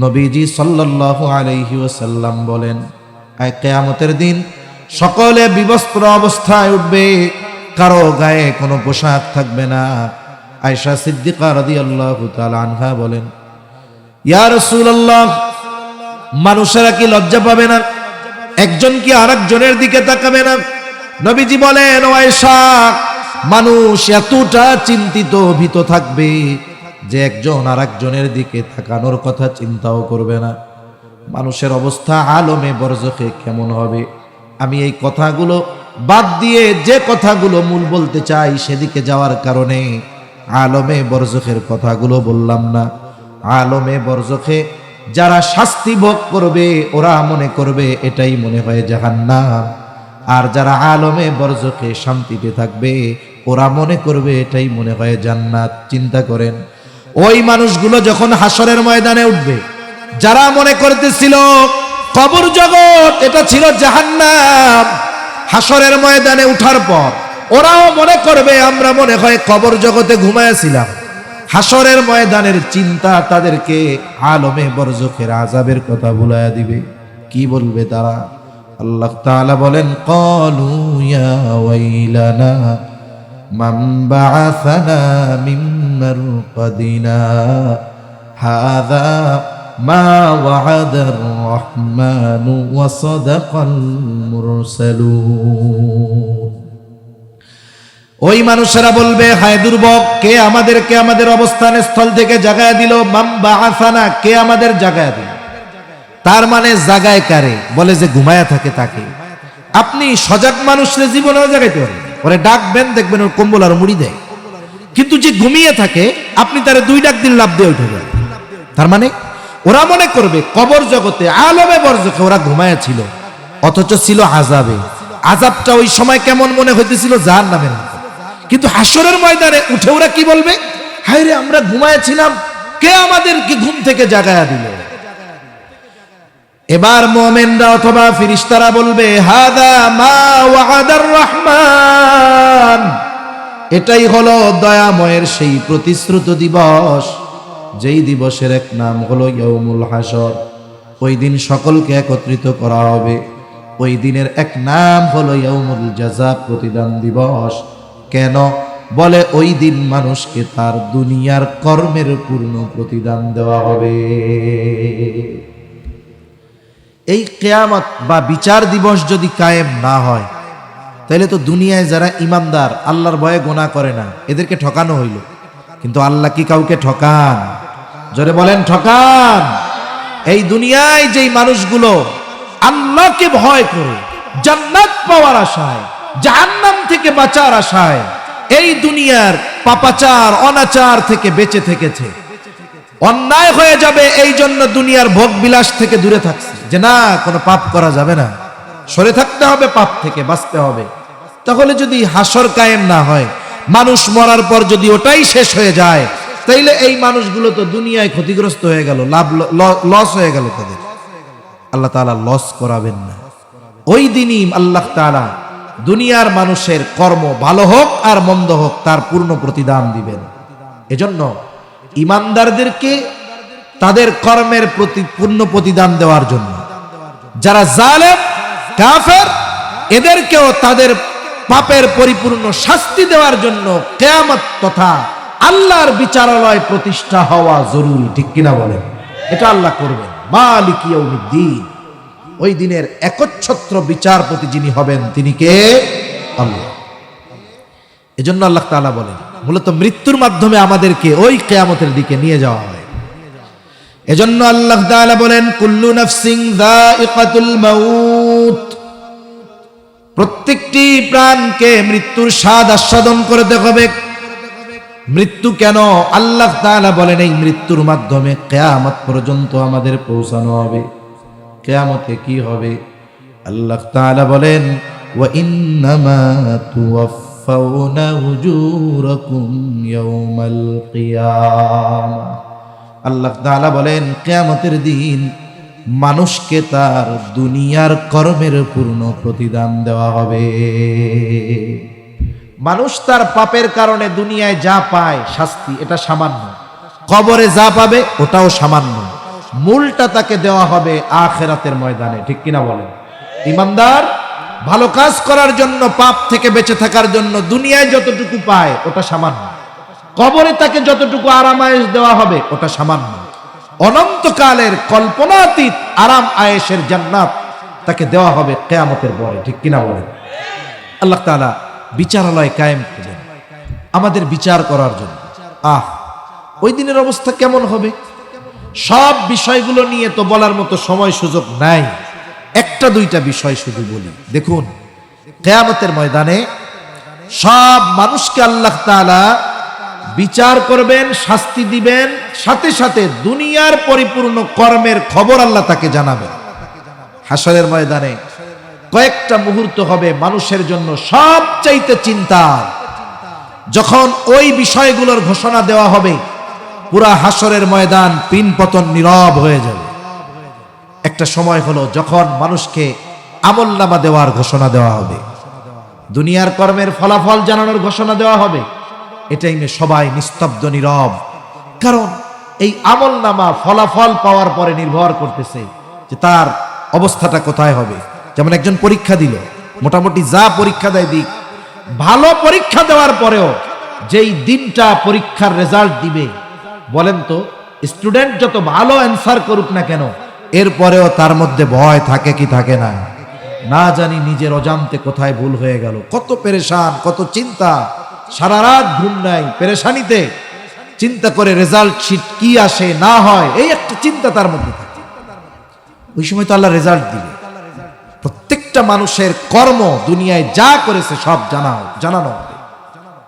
নবীজি সাল্লাল্লাহু আলাইহি ওয়াসাল্লাম বলেন, কিয়ামতের দিন সকলে বিবস্ত্র অবস্থায় উঠবে, কারো গায়ে কোনো পোশাক থাকবে না। আয়েশা সিদ্দিকা রাদিয়াল্লাহু তাআলা আনহা বলেন, ইয়া রাসূলুল্লাহ, মানুষেরা কি লজ্জা পাবে না? একজন কি আরেকজনের দিকে তাকাবে না? নবীজি বলেন, ও আয়েশা, মানুষ এতটা চিন্তিত ভীত থাকবে যে একজন আরেকজনের দিকে তাকানোর কথা চিন্তাও করবে না। মানুষের অবস্থা আলমে বরজখে কেমন হবে? আমি এই কথাগুলো বাদ দিয়ে যে কথাগুলো মূল বলতে চাই সেদিকে যাওয়ার কারণে আলমে বরজখের কথাগুলো বললাম না। আলমে বরজখে যারা শাস্তি ভোগ করবে ওরা মনে করবে এটাই মনে হয় জাহান্নাম, আর যারা আলমে বরজখে শান্তিতে থাকবে ওরা মনে করবে এটাই মনে হয় জান্নাত। চিন্তা করেন, ওই মানুষগুলো যখন হাসরের ময়দানে উঠবে, যারা মনে করতেছিল কবর জগৎ এটা ছিল জাহান্নাম, হাসরের ময়দানে উঠার পর ওরাও মনে করবে আমরা মনে হয় কবর জগতে ঘুমায়াছিলাম। হাসরের ময়দানের চিন্তা তাদেরকে আলমে বরজখের আযাবের কথা ভুলাইয়া দিবে। কি বলবে তারা? আল্লাহ তাআলা বলেন, ক্বালু ইয়া ওয়াইলানা মান বাআসানা মিন মারকাদিনা হাযা মা ওয়া'আদার রাহমানু ওয়া সাদাকাল মুরসালুন। ওই মানুষেরা বলবে, হায় দুর্ভোগ, কে আমাদেরকে আমাদের অবস্থান স্থল থেকে জাগায় দিল? মান বাআসানা, কে আমাদের জাগায় দিল? তার মানে জাগায় কারে? বলে যে ঘুমায়া থাকে তাকে। আপনি সজাগ মানুষের জীবনেও জাগাইতে পারেন, ওরে ডাকবেন, দেখবেন ওর কম্বল আর মুড়ি দেয়। কিন্তু যে ঘুমিয়ে থাকে আপনি তারে 2 ডাক দিন লাভ দিয়ে উঠে যাবে। তার মানে ওরা মনে করবে কবর জগতে আলমে বরজখে ওরা ঘুমায়া ছিল, অথচ ছিল আযাবে। আযাবটা ওই সময় কেমন মনে হইতেছিল? জাহান্নামের মতো। কিন্তু হাসরের ময়দানে উঠে ওরা কি বলবে? হায় রে, আমরা ঘুমায়াছিলাম, কে আমাদেরকে ঘুম থেকে জাগায়া দিল? এবার মুমিনরা অথবা ফেরেশতারা বলবে, হাদা মা ওয়া'আদার রহমান, এটাই হলো দয়াময়ের সেই প্রতিশ্রুত দিবস, যেই দিবসের এক নাম হলো ইয়াউমুল হাসর। ওই দিন সকলকে একত্রিত করা হবে। ওই দিনের এক নাম হলো ইয়াউমুল জাযা, প্রতিদান দিবস। কেন? বলে ওই দিন মানুষকে তার দুনিয়ার কর্মের পূর্ণ প্রতিদান দেওয়া হবে। এই কিয়ামত বা বিচার দিবস যদি কায়েম না হয়, তাহলে তো দুনিয়ায় যারা ইমানদার, আল্লাহর ভয়ে গুনাহ করে না, এদেরকে ঠকানো হইল। কিন্তু আল্লাহ কি কাউকে ঠকান? জোরে বলেন, ঠকান? এই দুনিয়ায় যেই মানুষগুলো আল্লাহকে ভয় করে জান্নাত পাওয়ার আশায়, জাহান্নাম থেকে বাঁচার আশায় এই দুনিয়ার পাপাচার অনাচার থেকে বেঁচে থেকেছে, অন্যায় হয়ে যাবে এই জন্য দুনিয়ার ভোগ বিলাস থেকে দূরে থাকছে, যে না কোনো পাপ করা যাবে না, সরে থাকতে হবে, পাপ থেকে বাঁচতে হবে। তাহলে যদি হাসর কায়েম না হয়, মানুষ মরার পর যদি ওটাই শেষ হয়ে যায়, তাইলে এই মানুষগুলো তো দুনিয়ায় ক্ষতিগ্রস্ত হয়ে গেল, লাভ লস হয়ে গেল তাদের। আল্লাহ তাআলা লস করাবেন না। ওই দিনই আল্লাহ তাআলা দুনিয়ার মানুষের কর্ম ভালো হোক আর মন্দ হোক তার পূর্ণ প্রতিদান দিবেন। এজন্য ইমানদারদেরকে তাদের কর্মের প্রতি পূর্ণ প্রতিদান দেওয়ার জন্য, যারা জালেম কাফের এদেরকেও তাদের পাপের পরিপূর্ণ শাস্তি দেওয়ার জন্য কিয়ামত তথা আল্লাহর বিচারালয় প্রতিষ্ঠা হওয়া জরুরি। ঠিক কিনা বলেন? এটা আল্লাহ করবেন। মালিক ইয়াউমিদ্দিন, ওই দিনের একচ্ছত্র বিচারপতি যিনি হবেন তিনি কে? আল্লাহ। এজন্য আল্লাহ তাআলা বলেন, মূলত মৃত্যুর মাধ্যমে আমাদেরকে ওই কিয়ামতের দিকে নিয়ে যাওয়া হয়। এজন্য আল্লাহ তাআলা বলেন, কুল্লু নাফসিন যায়িকাতুল মাউত, প্রত্যেকটি প্রাণকে মৃত্যুর স্বাদ আস্বাদন করতে হবে। মৃত্যু কেন? আল্লাহ তাআলা বলেন এই মৃত্যুর মাধ্যমে কিয়ামত পর্যন্ত আমাদের পৌঁছানো হবে। কিয়ামতে কি হবে? আল্লাহ তাআলা বলেন, ওয়া ইন্নামা তুওয়াফাউনা উজুরাকুম ইয়াউমাল কিয়ামা। আল্লাহ তাআলা বলেন কিয়ামতের দিন মানুষকে তার দুনিয়ার কর্মের পূর্ণ প্রতিদান দেওয়া হবে। মানুষ তার পাপের কারণে দুনিয়ায় যা পায় শাস্তি, এটা সামান্য। কবরে যা পাবে ওটাও সামান্য। মূলটা তাকে দেওয়া হবে আখিরাতের ময়দানে। ঠিক কিনা বলেন? ইমানদার ভালো কাজ করার জন্য, পাপ থেকে বেঁচে থাকার জন্য দুনিয়ায় যতটুকু পায় ওটা সামান্য। কবরে তাকে যতটুকু আরাম আয়েশ দেওয়া হবে ওটা সামান্য, অনন্তকালের কল্পনাতীত আরাম আয়েশের জান্নাত তাকে দেওয়া হবে কিয়ামতের পরে। ঠিক কিনা বলেন? আল্লাহ তাআলা বিচারালয় কায়েম করবেন আমাদের বিচার করার জন্য। ওই দিনের অবস্থা কেমন হবে সব বিষয়গুলো নিয়ে তো বলার মতো সময় সুযোগ নাই, একটা দুইটা বিষয় শুধু বলি। দেখুন, কিয়ামতের ময়দানে সব মানুষকে আল্লাহ তাআলা বিচার করবেন, শাস্তি দিবেন, সাথে সাথে দুনিয়ার পরিপূর্ণ কর্মের খবর আল্লাহ তাকে জানাবেন। হাসরের ময়দানে কয়েকটা মুহূর্ত হবে মানুষের জন্য সবচাইতে চিন্তা। যখন ওই বিষয়গুলোর ঘোষণা দেওয়া হবে, পুরা হাসরের ময়দান পিনপতন নীরব হয়ে যাবে। একটা সময় হলো যখন মানুষকে আমলনামা দেওয়ার ঘোষণা দেওয়া হবে, দুনিয়ার কর্মের ফলাফল জানানোর ঘোষণা দেওয়া হবে। এটাই নিয়ে সবাই নিস্তব্ধ নীরব, কারণ এই আমলনামা ফলাফল পাওয়ার পরে নির্ভর করতেছে যে তার অবস্থাটা কোথায় হবে। যেমন একজন পরীক্ষা দিল, মোটামুটি যা পরীক্ষা দেয় দিক, ভালো পরীক্ষা দেওয়ার পরেও যেই দিনটা পরীক্ষার রেজাল্ট দিবে, বলেন তো স্টুডেন্ট যত ভালো অ্যান্সার করুক না কেন, এরপরেও তার মধ্যে ভয় থাকে কি থাকে না? না জানি নিজের অজান্তে কোথায় ভুল হয়ে গেল, কত পেরেশান, কত চিন্তা, সারা রাত ঘুম নাই, পেরেশানিতে চিন্তা করে রেজাল্ট শিট কি আসে না হয়, এই একটা চিন্তা তার মধ্যে থাকে। ওই সময় তো আল্লাহ রেজাল্ট দিবে, প্রত্যেকটা মানুষের কর্ম দুনিয়ায় যা করেছে সব জানানো হবে।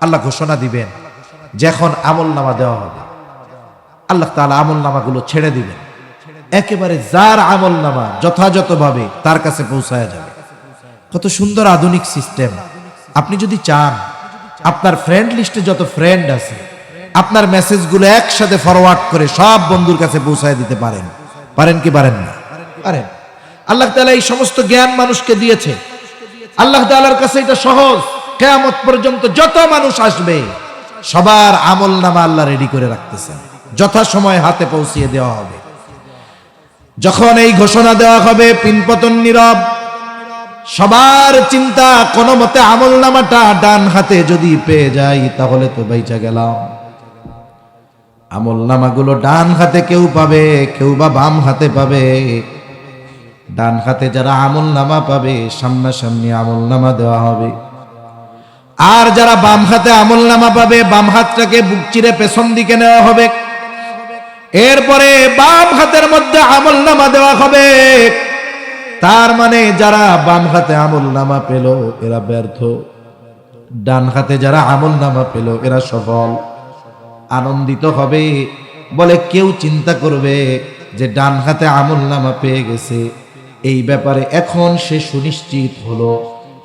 আল্লাহ ঘোষণা দিবেন যে এখন আমলনামা দেওয়া হবে। আল্লাহ তাআলা আমলনামাগুলো ছেড়ে দিবেন, একেবারে যার আমলনামা যথাযথভাবে তার কাছে পৌঁছায় যাবে। কত সুন্দর আধুনিক সিস্টেম! আপনি যদি চান আপনার ফ্রেন্ড লিস্টে যত ফ্রেন্ড আছে, আপনার মেসেজগুলো একসাথে ফরওয়ার্ড করে সব বন্ধুর কাছে পৌঁছায় দিতে পারেন। পারেন কি পারেন না? পারেন। আল্লাহ তাআলা এই সমস্ত জ্ঞান মানুষকে দিয়েছে। আল্লাহ তাআলার কাছে এটা সহজ। কিয়ামত পর্যন্ত যত মানুষ আসবে সবার আমলনামা আল্লাহ রেডি করে রাখতেছেন, যথাসময়ে হাতে পৌঁছিয়ে দেওয়া হবে। যখন এই ঘোষণা দেওয়া হবে, পিনপতন নীরব, সবার চিন্তা কোন মতে আমলনামাটা ডান হাতে যদি পেয়ে যাই তাহলে তো বাইচা গেলাম। আমলনামাগুলো ডান হাতে কেউ পাবে, কেউ বা বাম হাতে পাবে। ডান হাতে যারা আমলনামা পাবে সামনাসামনি আমলনামা দেওয়া হবে, আর যারা বাম হাতে আমলনামা পাবে বাম হাতটাকে বুক চিরে পেছন দিকে নেওয়া হবে। এরপরে বাম হাতের মধ্যে আমলনামা দেওয়া হবে। তার মানে যারা বাম হাতে আমলনামা পেল এরা ব্যর্থ, ডান হাতে যারা আমলনামা পেল এরা সফল। আনন্দিত হবে, বলে কেউ চিন্তা করবে যে ডান হাতে আমলনামা পেয়ে গেছে, এই ব্যাপারে এখন সে সুনিশ্চিত হলো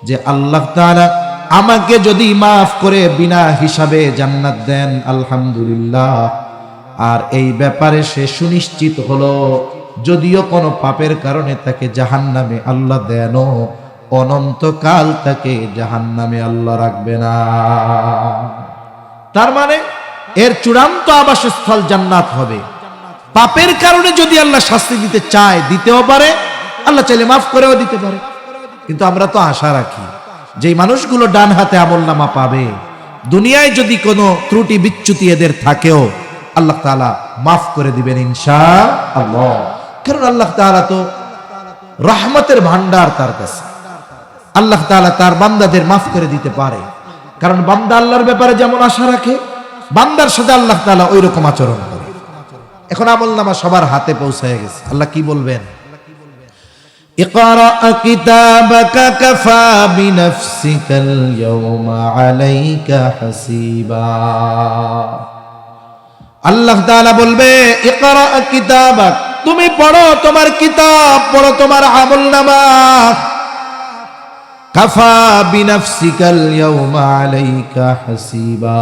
যে আল্লাহ তাআলা আমাকে যদি মাফ করে বিনা হিসাবে জান্নাত দেন আলহামদুলিল্লাহ। আর এই ব্যাপারে সে সুনিশ্চিত হলো যদিও কোনো পাপের কারণে তাকে জাহান্নামে আল্লাহ দেন, অনন্তকাল তাকে জাহান্নামে আল্লাহ রাখবে না। তার মানে এর চূড়ান্ত আবাসস্থল জান্নাত হবে। পাপের কারণে যদি আল্লাহ শাস্তি দিতে চায় দিতেও পারে, আল্লাহ চাইলে মাফ করেও দিতে পারে। কিন্তু আমরা তো আশা রাখি যে মানুষগুলো ডান হাতে আমলনামা পাবে, দুনিয়ায় যদি কোনো ত্রুটি বিচ্যুতি এদের থাকেও আল্লাহ তাআলা মাফ করে দিবেন ইনশাআল্লাহ। কারণ আল্লাহ তাআলা তো রহমতের ভান্ডার, তার কাছে আল্লাহ তাআলা তার বান্দাদের মাফ করে দিতে পারে। কারণ বান্দা আল্লাহর ব্যাপারে যেমন আশা রাখে, বান্দার সাথে আল্লাহ তাআলা ওই রকম আচরণ করে। এখন আমলনামা সবার হাতে পৌঁছে গেছে। আল্লাহ কি বলবেন? ইকরা কিতাবাকা কাফা বিনাফসিকাল ইয়াওমা আলাইকা হাসিবা। আল্লাহ তাআলা বলবে ইকরা কিতাবাক, তুমি পড়ো তোমার কিতাব, পড়ো তোমার আমলনামা। কাফা বিনাফসিকাল ইয়াওমা আলাইকা হাসিবা,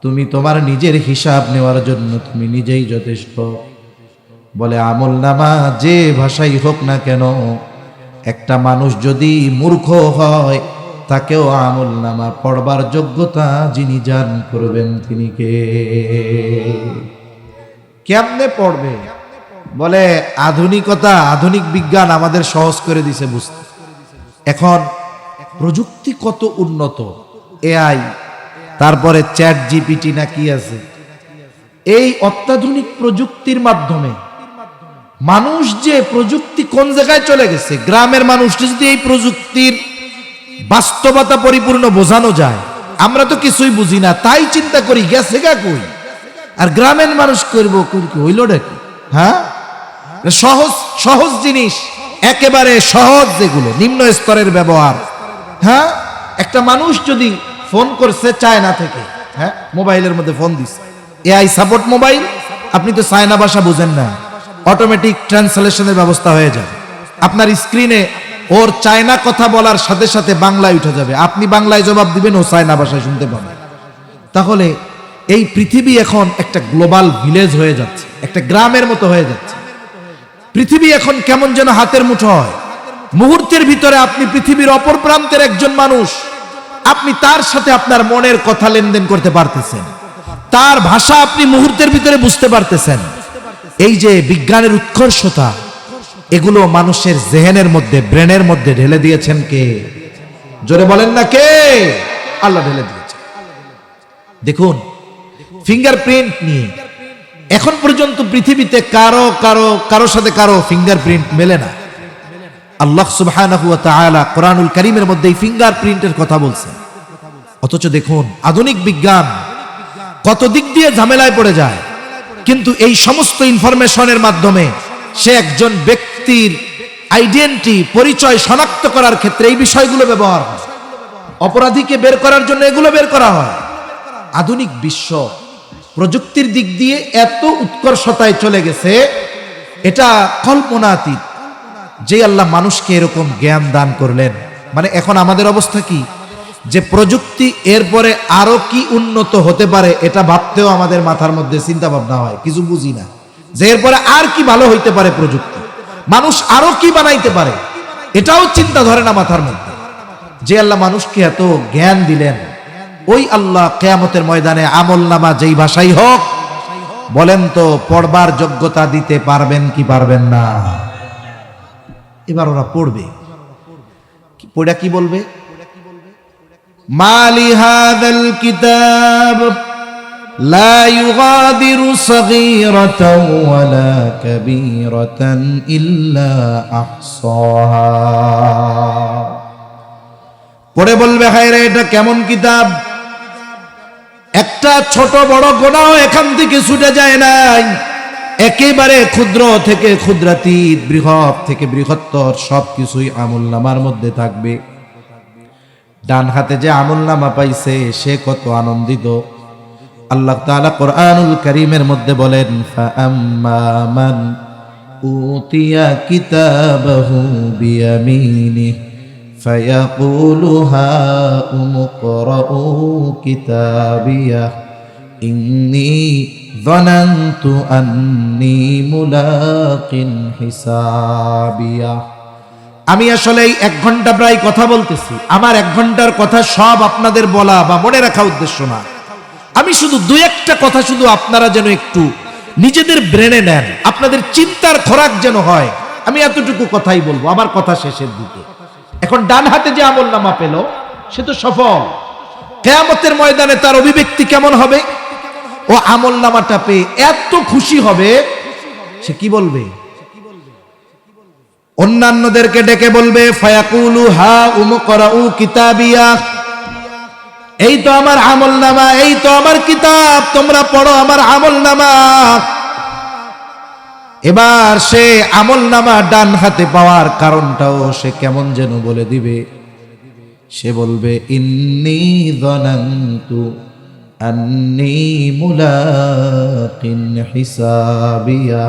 তুমি তোমার নিজের হিসাব নেওয়ার জন্য তুমি নিজেই যথেষ্ট। বলে আমলনামা যে ভাষাই হোক না কেন, একটা মানুষ যদি মূর্খ হয় তাকেও আমলনামা পড়বার যোগ্যতা যিনি দান করবেন তিনি কে? কেমনে পড়বে? বলে আধুনিকতা, আধুনিক বিজ্ঞান আমাদের সহজ করে দিছে বুঝতে। এখন প্রযুক্তি কত উন্নত, এআই, তারপরে চ্যাট জিপিটি না কি আছে, এই অত্যাধুনিক প্রযুক্তির মাধ্যমে মানুষ যে প্রযুক্তি কোন জায়গায় চলে গেছে, গ্রামের মানুষকে যদি এই প্রযুক্তির বাস্তবতা পরিপূর্ণ বোঝানো যায়, আমরা তো কিছুই বুঝি না, তাই চিন্তা করি গেছে গা কই, আর গ্রামের মানুষ করবো হইল নাকি? হ্যাঁ, সহজ সহজ জিনিস, একেবারে সহজ, যেগুলো নিম্ন স্তরের ব্যবহার। হ্যাঁ, একটা মানুষ যদি ফোন করছে চায়না থেকে, হ্যাঁ, মোবাইলের মধ্যে ফোন দিচ্ছে, এআই সাপোর্ট মোবাইল, আপনি তো চায়না ভাষা বুঝেন না, অটোমেটিক ট্রান্সলেশনের ব্যবস্থা হয়ে যাবে আপনার স্ক্রিনে, ওর চায়না কথা বলার সাথে সাথে বাংলায় উঠে যাবে, আপনি বাংলায় জবাব দিবেন, ও চায়না ভাষায় শুনতে পাবেন। তাহলে এই পৃথিবী এখন একটা গ্লোবাল ভিলেজ হয়ে যাচ্ছে, একটা গ্রামের মতো হয়ে যাচ্ছে। পৃথিবী এখন কেমন যেন হাতের মুঠো হয়, মুহূর্তের ভিতরে আপনি পৃথিবীর অপর প্রান্তের একজন মানুষ, আপনি তার সাথে আপনার মনের কথা লেনদেন করতে পারতেছেন, তার ভাষা আপনি মুহূর্তের ভিতরে বুঝতে পারতেছেন। এই যে বিজ্ঞানের উৎকর্ষতা, এগুলো মানুষের জেহেনের মধ্যে, ব্রেনের মধ্যে ঢেলে দিয়েছেন কে? জোরে বলেন না কে? আল্লাহ ঢেলে দিয়েছেন। দেখুন, ফিঙ্গারপ্রিন্ট নিয়ে এখন পর্যন্ত পৃথিবীতে কারো কারো কারো সাথে কারো ফিঙ্গারপ্রিন্ট মেলে না। আল্লাহ সুবহানাহু ওয়া তাআলা কোরআনুল কারীমের মধ্যে এই ফিঙ্গারপ্রিন্টের কথা বলছেন। অথচ দেখুন আধুনিক বিজ্ঞান কত দিক দিয়ে ঝামেলায় পড়ে যায়, কিন্তু এই সমস্ত ইনফরমেশনের মাধ্যমে সে একজন ব্যক্তির আইডেন্টিটি, পরিচয় শনাক্ত করার ক্ষেত্রে এই বিষয়গুলো ব্যবহার হয়। অপরাধীকে বের করার জন্য এগুলো বের করা হয়। আধুনিক বিশ্ব প্রযুক্তির দিক দিয়ে এত উৎকর্ষতায় চলে গেছে, এটা কল্পনাতীত। যে আল্লাহ মানুষকে এরকম জ্ঞান দান করলেন, মানে এখন আমাদের অবস্থা কি, যে প্রযুক্তি এরপরে আরো কি উন্নত হতে পারে, এটা ভাবতেও আমাদের মাথার মধ্যে চিন্তা ভাবনা হয়, কিছু বুঝি না যে এরপরে আর কি ভালো হইতে পারে, প্রযুক্তি মানুষ আরো কি বানাইতে পারে, এটাও চিন্তা ধরে না মাথার মধ্যে। যে আল্লাহ মানুষকে এত জ্ঞান দিলেন, ওই আল্লাহ কিয়ামতের ময়দানে আমলনামা যেই ভাষাই হোক, বলেন তো পড়বার যোগ্যতা দিতে পারবেন কি পারবেন না? এবার ওরা পড়বে, পড়া কি বলবে? মালি হাযাল কিতাব লা ইউগাদিরু সগীরাতাও ওয়ালা কাবীরাতান ইল্লা আহসাহা। পড়ে বলবে, হায় রে, এটা কেমন কিতাব, একটা ছোট বড় গুনাহ এখান থেকে ছুটে যায় নাই, একেবারে ক্ষুদ্র থেকে ক্ষুদ্রাতীত, বৃহৎ থেকে বৃহত্তর সবকিছুই আমলনামার মধ্যে থাকবে। ডান হাতে যে আমলনামা পাইছে সে কত আনন্দিত। আল্লাহ তাআলা কোরআনুল কারীমের মধ্যে বলেন, ফাআম্মা মান উতিয়া কিতাবাহু বিয়ামিনিহি ফায়াকুলু হাউম ইকরাউ কিতাবিয়াহ ইন্নী যানানতু আন্নী মুলাকিন হিসাবিয়া। আমি আসলে এই 1 ঘন্টা প্রায় কথা বলতেছি, আমার 1 ঘন্টার কথা সব আপনাদের বলা বা মনে রাখা উদ্দেশ্য না। আমি শুধু 2-1টা কথা শুধু আপনারা যেন একটু নিজেদের ব্রেনে নেন, আপনাদের চিন্তার খোরাক যেন হয়, আমি এতটুকু কথাই বলবো আমার কথা শেষের দিকে। এখন ডান হাতে যে আমলনামা পেল সে তো সফল। কিয়ামতের ময়দানে তার অভিব্যক্তি কেমন হবে? ও আমলনামাটা পেয়ে এত খুশি হবে, সে কি বলবে? অন্যান্যদেরকে ডেকে বলবে, ফায়াকুলু হাউম ইকরাউ কিতাবিয়া, এই তো আমার আমলনামা, এই তো আমার কিতাব, তোমরা পড়ো আমার আমলনামা। এবার সে আমলনামা ডান হাতে পাওয়ার কারণটাও সে কেমন যেন বলে দিবে। সে বলবে, ইন্নী যানানতু আন্নী মুলাকিন হিসাবিয়া,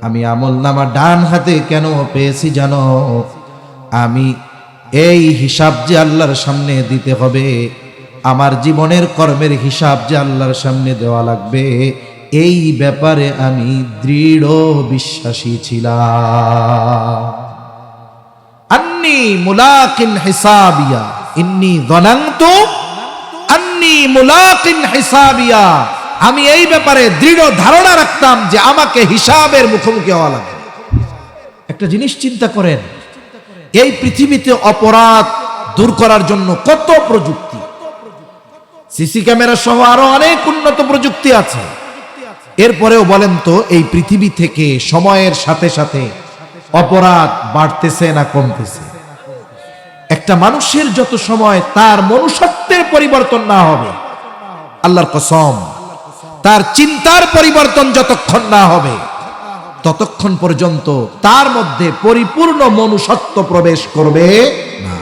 আমি আমলনামা ডান হাতে কেন পেয়েছি জানো? আমি এই হিসাব যে আল্লাহর সামনে দিতে হবে, আমার জীবনের কর্মের হিসাব যে আল্লাহর সামনে দেওয়া লাগবে, এই ব্যাপারে আমি দৃঢ় বিশ্বাসী ছিলাম। আন্নী মুলাকিন হিসাবিয়া, ইন্নী যানানতু আন্নী মুলাকিন হিসাবিয়া, আমি এই ব্যাপারে দৃঢ় ধারণা রাখতাম যে আমাকে হিসাবের মুখোমুখি হওয়া লাগবে। একটা জিনিস চিন্তা করেন, এই পৃথিবীতে অপরাধ দূর করার জন্য কত প্রযুক্তি, সিসি ক্যামেরা সহ আরো অনেক উন্নত প্রযুক্তি আছে। এরপরেও বলেন তো, এই পৃথিবী থেকে সময়ের সাথে সাথে অপরাধ বাড়তেছে না কমতেছে? একটা মানুষের যত সময় তার মনুষ্যত্বের পরিবর্তন না হবে, আল্লাহর কসম, তার চিন্তার পরিবর্তন যতক্ষণ না হবে ততক্ষণ পর্যন্ত তার মধ্যে পরিপূর্ণ মনুষ্যত্ব প্রবেশ করবে না।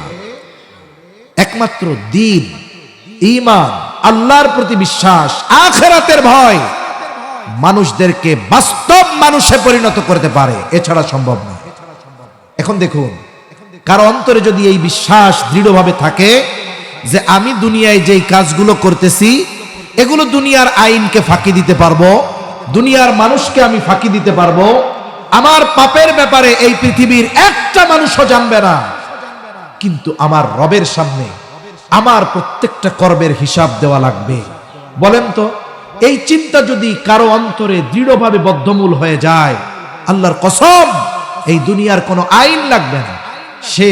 একমাত্র দ্বীন, ঈমান, আল্লাহর প্রতি বিশ্বাস, আখিরাতের ভয় মানুষদেরকে বাস্তব মানুষে পরিণত করতে পারে, এছাড়া সম্ভব না। এখন দেখুন, কারো অন্তরে যদি এই বিশ্বাস দৃঢ়ভাবে থাকে যে আমি দুনিয়ায় যেই কাজগুলো করতেছি এগুলো দুনিয়ার আইনকে ফাঁকি দিতে পারবো, দুনিয়ার মানুষকে আমি ফাঁকি দিতে পারবো, আমার পাপের ব্যাপারে এই পৃথিবীর একটা মানুষও জানবে না, কিন্তু আমার রবের সামনে আমার প্রত্যেকটা কর্মের হিসাব দেওয়া লাগবে। বলেন তো, এই চিন্তা যদি কারো অন্তরে দৃঢ়ভাবে বদ্ধমূল হয়ে যায়, আল্লাহর কসম, এই দুনিয়ার কোনো আইন লাগবে না, সে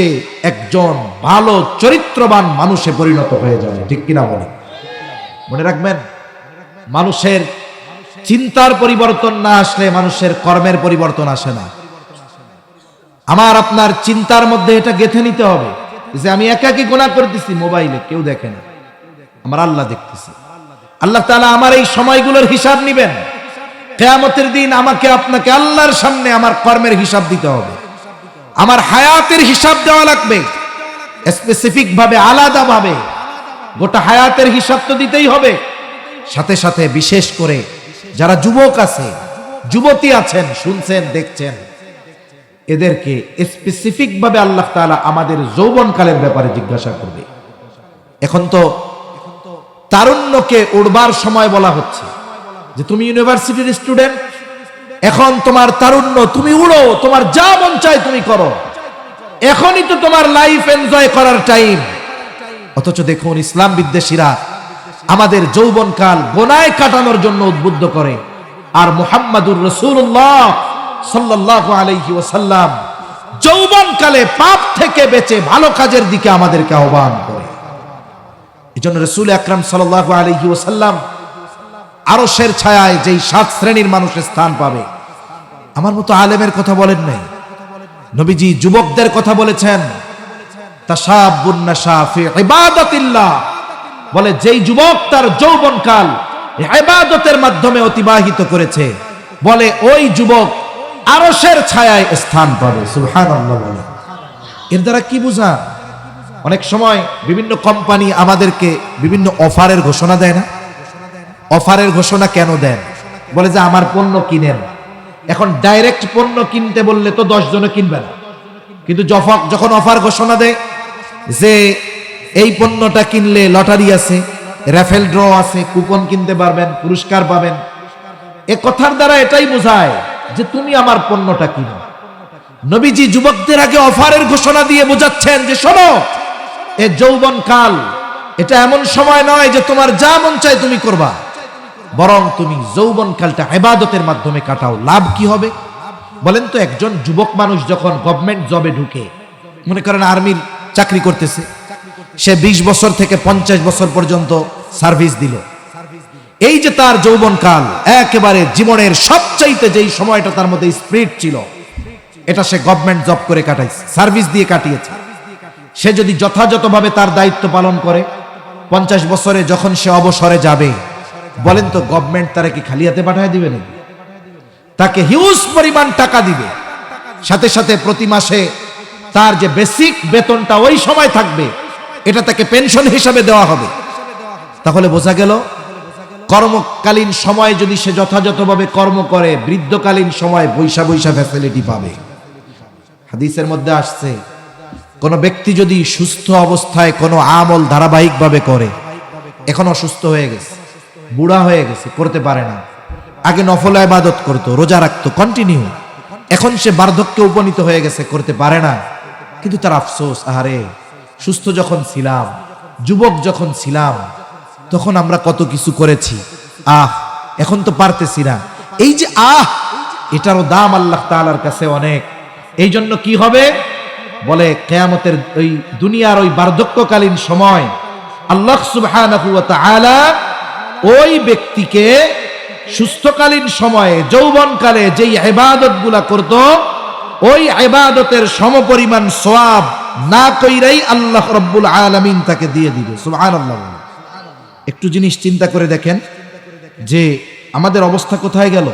একজন ভালো চরিত্রবান মানুষে পরিণত হয়ে যাবে। ঠিক কিনা বলেন? মনে রাখবেন, মানুষের চিন্তার পরিবর্তন না আসলে মানুষের কর্মের পরিবর্তন আসে না। আমার আপনার চিন্তার মধ্যে এটা গেঁথে নিতে হবে যে আমি একাকী গুনাহ করতেছি, মোবাইলে কেউ দেখে না, আমার আল্লাহ দেখতেছে। আল্লাহ তাআলা আমার এই সময়গুলোর হিসাব নিবেন। কিয়ামতের দিন আমাকে আপনাকে আল্লাহর সামনে আমার কর্মের হিসাব দিতে হবে, আমার হায়াতের হিসাব দেওয়া লাগবে স্পেসিফিক ভাবে, আলাদা ভাবে। গোটা হায়াতের হিসাব তো দিতেই হবে, সাথে সাথে বিশেষ করে যারা যুবক আছে, যুবতী আছেন, শুনছেন, দেখছেন, এদেরকে স্পেসিফিক ভাবে আল্লাহ তাআলা আমাদের যৌবনকালের ব্যাপারে জিজ্ঞাসা করবে। এখন তো তারুণ্যকে উড়বার সময় বলা হচ্ছে যে তুমি ইউনিভার্সিটির স্টুডেন্ট, এখন তোমার তারুণ্য, তুমি উড়ো, তোমার যা মন চায় তুমি করো, এখনই তো তোমার লাইফ এনজয় করার টাইম। অথচ দেখুন, ইসলাম বিদ্বেষীরা আমাদের যৌবনকাল গোনায় কাটানোর জন্য উদ্বুদ্ধ করে, আর মুহাম্মাদুর রাসূলুল্লাহ সাল্লাল্লাহু আলাইহি ওয়াসাল্লাম যৌবনকালে পাপ থেকে বেঁচে ভালো কাজের দিকে আমাদেরকে আহ্বান করে। এজন্য রাসূল আকরাম সাল্লাল্লাহু আলাইহি ওয়াসাল্লাম আরশের ছায়ায় যেই 7 শ্রেণীর মানুষের স্থান পাবে, আমার মতো আলেমের কথা বলেন নাই, নবীজি যুবকদের কথা বলেছেন। তাশাবুন নাশা ফি ইবাদাতিল্লাহ, বলে যেই যুবক তার যৌবনকাল ইবাদতের মাধ্যমে অতিবাহিত করেছে, বলে ওই যুবক আরশের ছায়ায় স্থান পাবে। সুবহানাল্লাহ। বলে এর দ্বারা কি বোঝা? অনেক সময় বিভিন্ন কোম্পানি আমাদেরকে বিভিন্ন অফারের ঘোষণা দেয় না? অফারের ঘোষণা কেন দেন? বলে যে আমার পণ্য কিনেন। এখন ডাইরেক্ট পণ্য কিনতে বললে তো 10 জনে কিনবে না, কিন্তু যখন অফার ঘোষণা দেয় যে এই পণ্যটা কিনলে লটারি আছে, র্যাফেল ড্র আছে, কুপন কিনতে পারবেন, পুরস্কার পাবেন, এ কথার দ্বারা এটাই বোঝায় যে তুমি আমার পণ্যটা কিনো। নবীজি যুবকদের আগে অফারের ঘোষণা দিয়ে বোঝাচ্ছেন যে শোনো, এ যৌবনকাল এটা এমন সময় নয় যে তোমার যা মন চায় তুমি করবা, বরং তুমি যৌবনকালটা ইবাদতের মাধ্যমে কাটাও। লাভ কি হবে বলেন তো? একজন যুবক মানুষ যখন গভর্নমেন্ট জবে ঢুকে, মনে করেন আর্মির চাকরি করতেছে, সে 20 বছর থেকে 50 বছর পর্যন্ত সার্ভিস দিল। এই যে তার যৌবনকাল, একেবারে জীবনের সবচাইতে যেই সময়টা তার মধ্যে স্পিরিট ছিল, এটা সে গভর্নমেন্ট জব করে কাটাইছে, সার্ভিস দিয়ে কাটিয়েছে। সে যদি যথাযথভাবে তার দায়িত্ব পালন করে, 50 বছরে যখন সে অবসরে যাবে, বলেন তো গভর্নমেন্ট তারা কি খালি হাতে পাঠিয়ে দিবে নাকি? তাকে হিউজ পরিমাণ টাকা দিবে, সাথে সাথে প্রতি মাসে তার যে বেসিক বেতনটা ওই সময় থাকবে, এটা তাকে পেনশন হিসাবে দেওয়া হবে। তাহলে বোঝা গেল, কর্মকালীন সময় যদি সে যথাযথভাবে কর্ম করে, বৃদ্ধকালীন সময় বৈশা বৈশা ফ্যাসিলিটি পাবে। হাদিসের মধ্যে আসছে, কোন ব্যক্তি যদি সুস্থ অবস্থায় কোনো আমল ধারাবাহিকভাবে করে, এখন অসুস্থ হয়ে গেছে, বুড়া হয়ে গেছে, করতে পারে না, আগে নফল ইবাদত করতো, রোজা রাখতো কন্টিনিউ, এখন সে বার্ধক্যে উপনীত হয়ে গেছে, করতে পারে না, কিন্তু তার আফসোস, আহারে সুস্থ যখন ছিলাম, যুবক যখন ছিলাম, তখন আমরা কত কিছু করেছি, এখন তো পারতেছি না। এই যে এটারও দাম আল্লাহ তাআলার কাছে অনেক। এই জন্য কি হবে বলে, কিয়ামতের ওই দুনিয়ার ওই বার্ধক্যকালীন সময় আল্লাহ সুবহানাহু ওয়া তাআলা ওই ব্যক্তিকে সুস্থকালীন সময়ে যৌবনকালে যেই ইবাদতগুলা করত ওই ইবাদতের সমপরিমাণ সওয়াব না কইরাই আল্লাহ রাব্বুল আলামিন তাকে দিয়ে দিবে। সুবহানাল্লাহ। একটু জিনিস চিন্তা করে দেখেন যে আমাদের অবস্থা কোথায় গেল,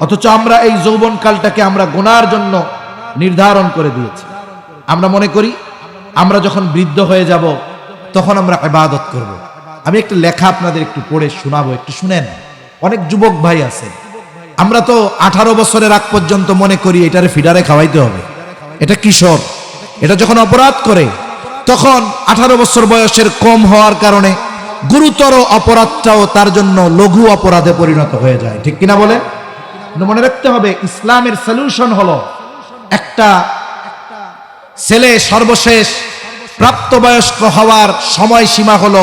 অথচ আমরা এই যৌবনকালটাকে আমরা গুনার জন্য নির্ধারণ করে দিয়েছি। আমরা মনে করি আমরা যখন বৃদ্ধ হয়ে যাব তখন আমরা ইবাদত করব। আমি একটা লেখা আপনাদের একটু পড়ে শোনাবো, একটু শুনেন। অনেক যুবক ভাই আছে, আমরা তো 18 বছরের আগ পর্যন্ত মনে করি এটারে ফিডারে খাওয়াইতে হবে, এটা কিশোর, এটা যখন অপরাধ করে তখন 18 বছর বয়সের কম হওয়ার কারণে গুরুতর অপরাধটাও তার জন্য লঘু অপরাধে পরিণত হয়ে যায়, ঠিক কিনা বলে? মনে রাখতে হবে ইসলামের সলিউশন হলো একটা ছেলে সর্বশেষ প্রাপ্তবয়স্ক হওয়ার সময়সীমা হলো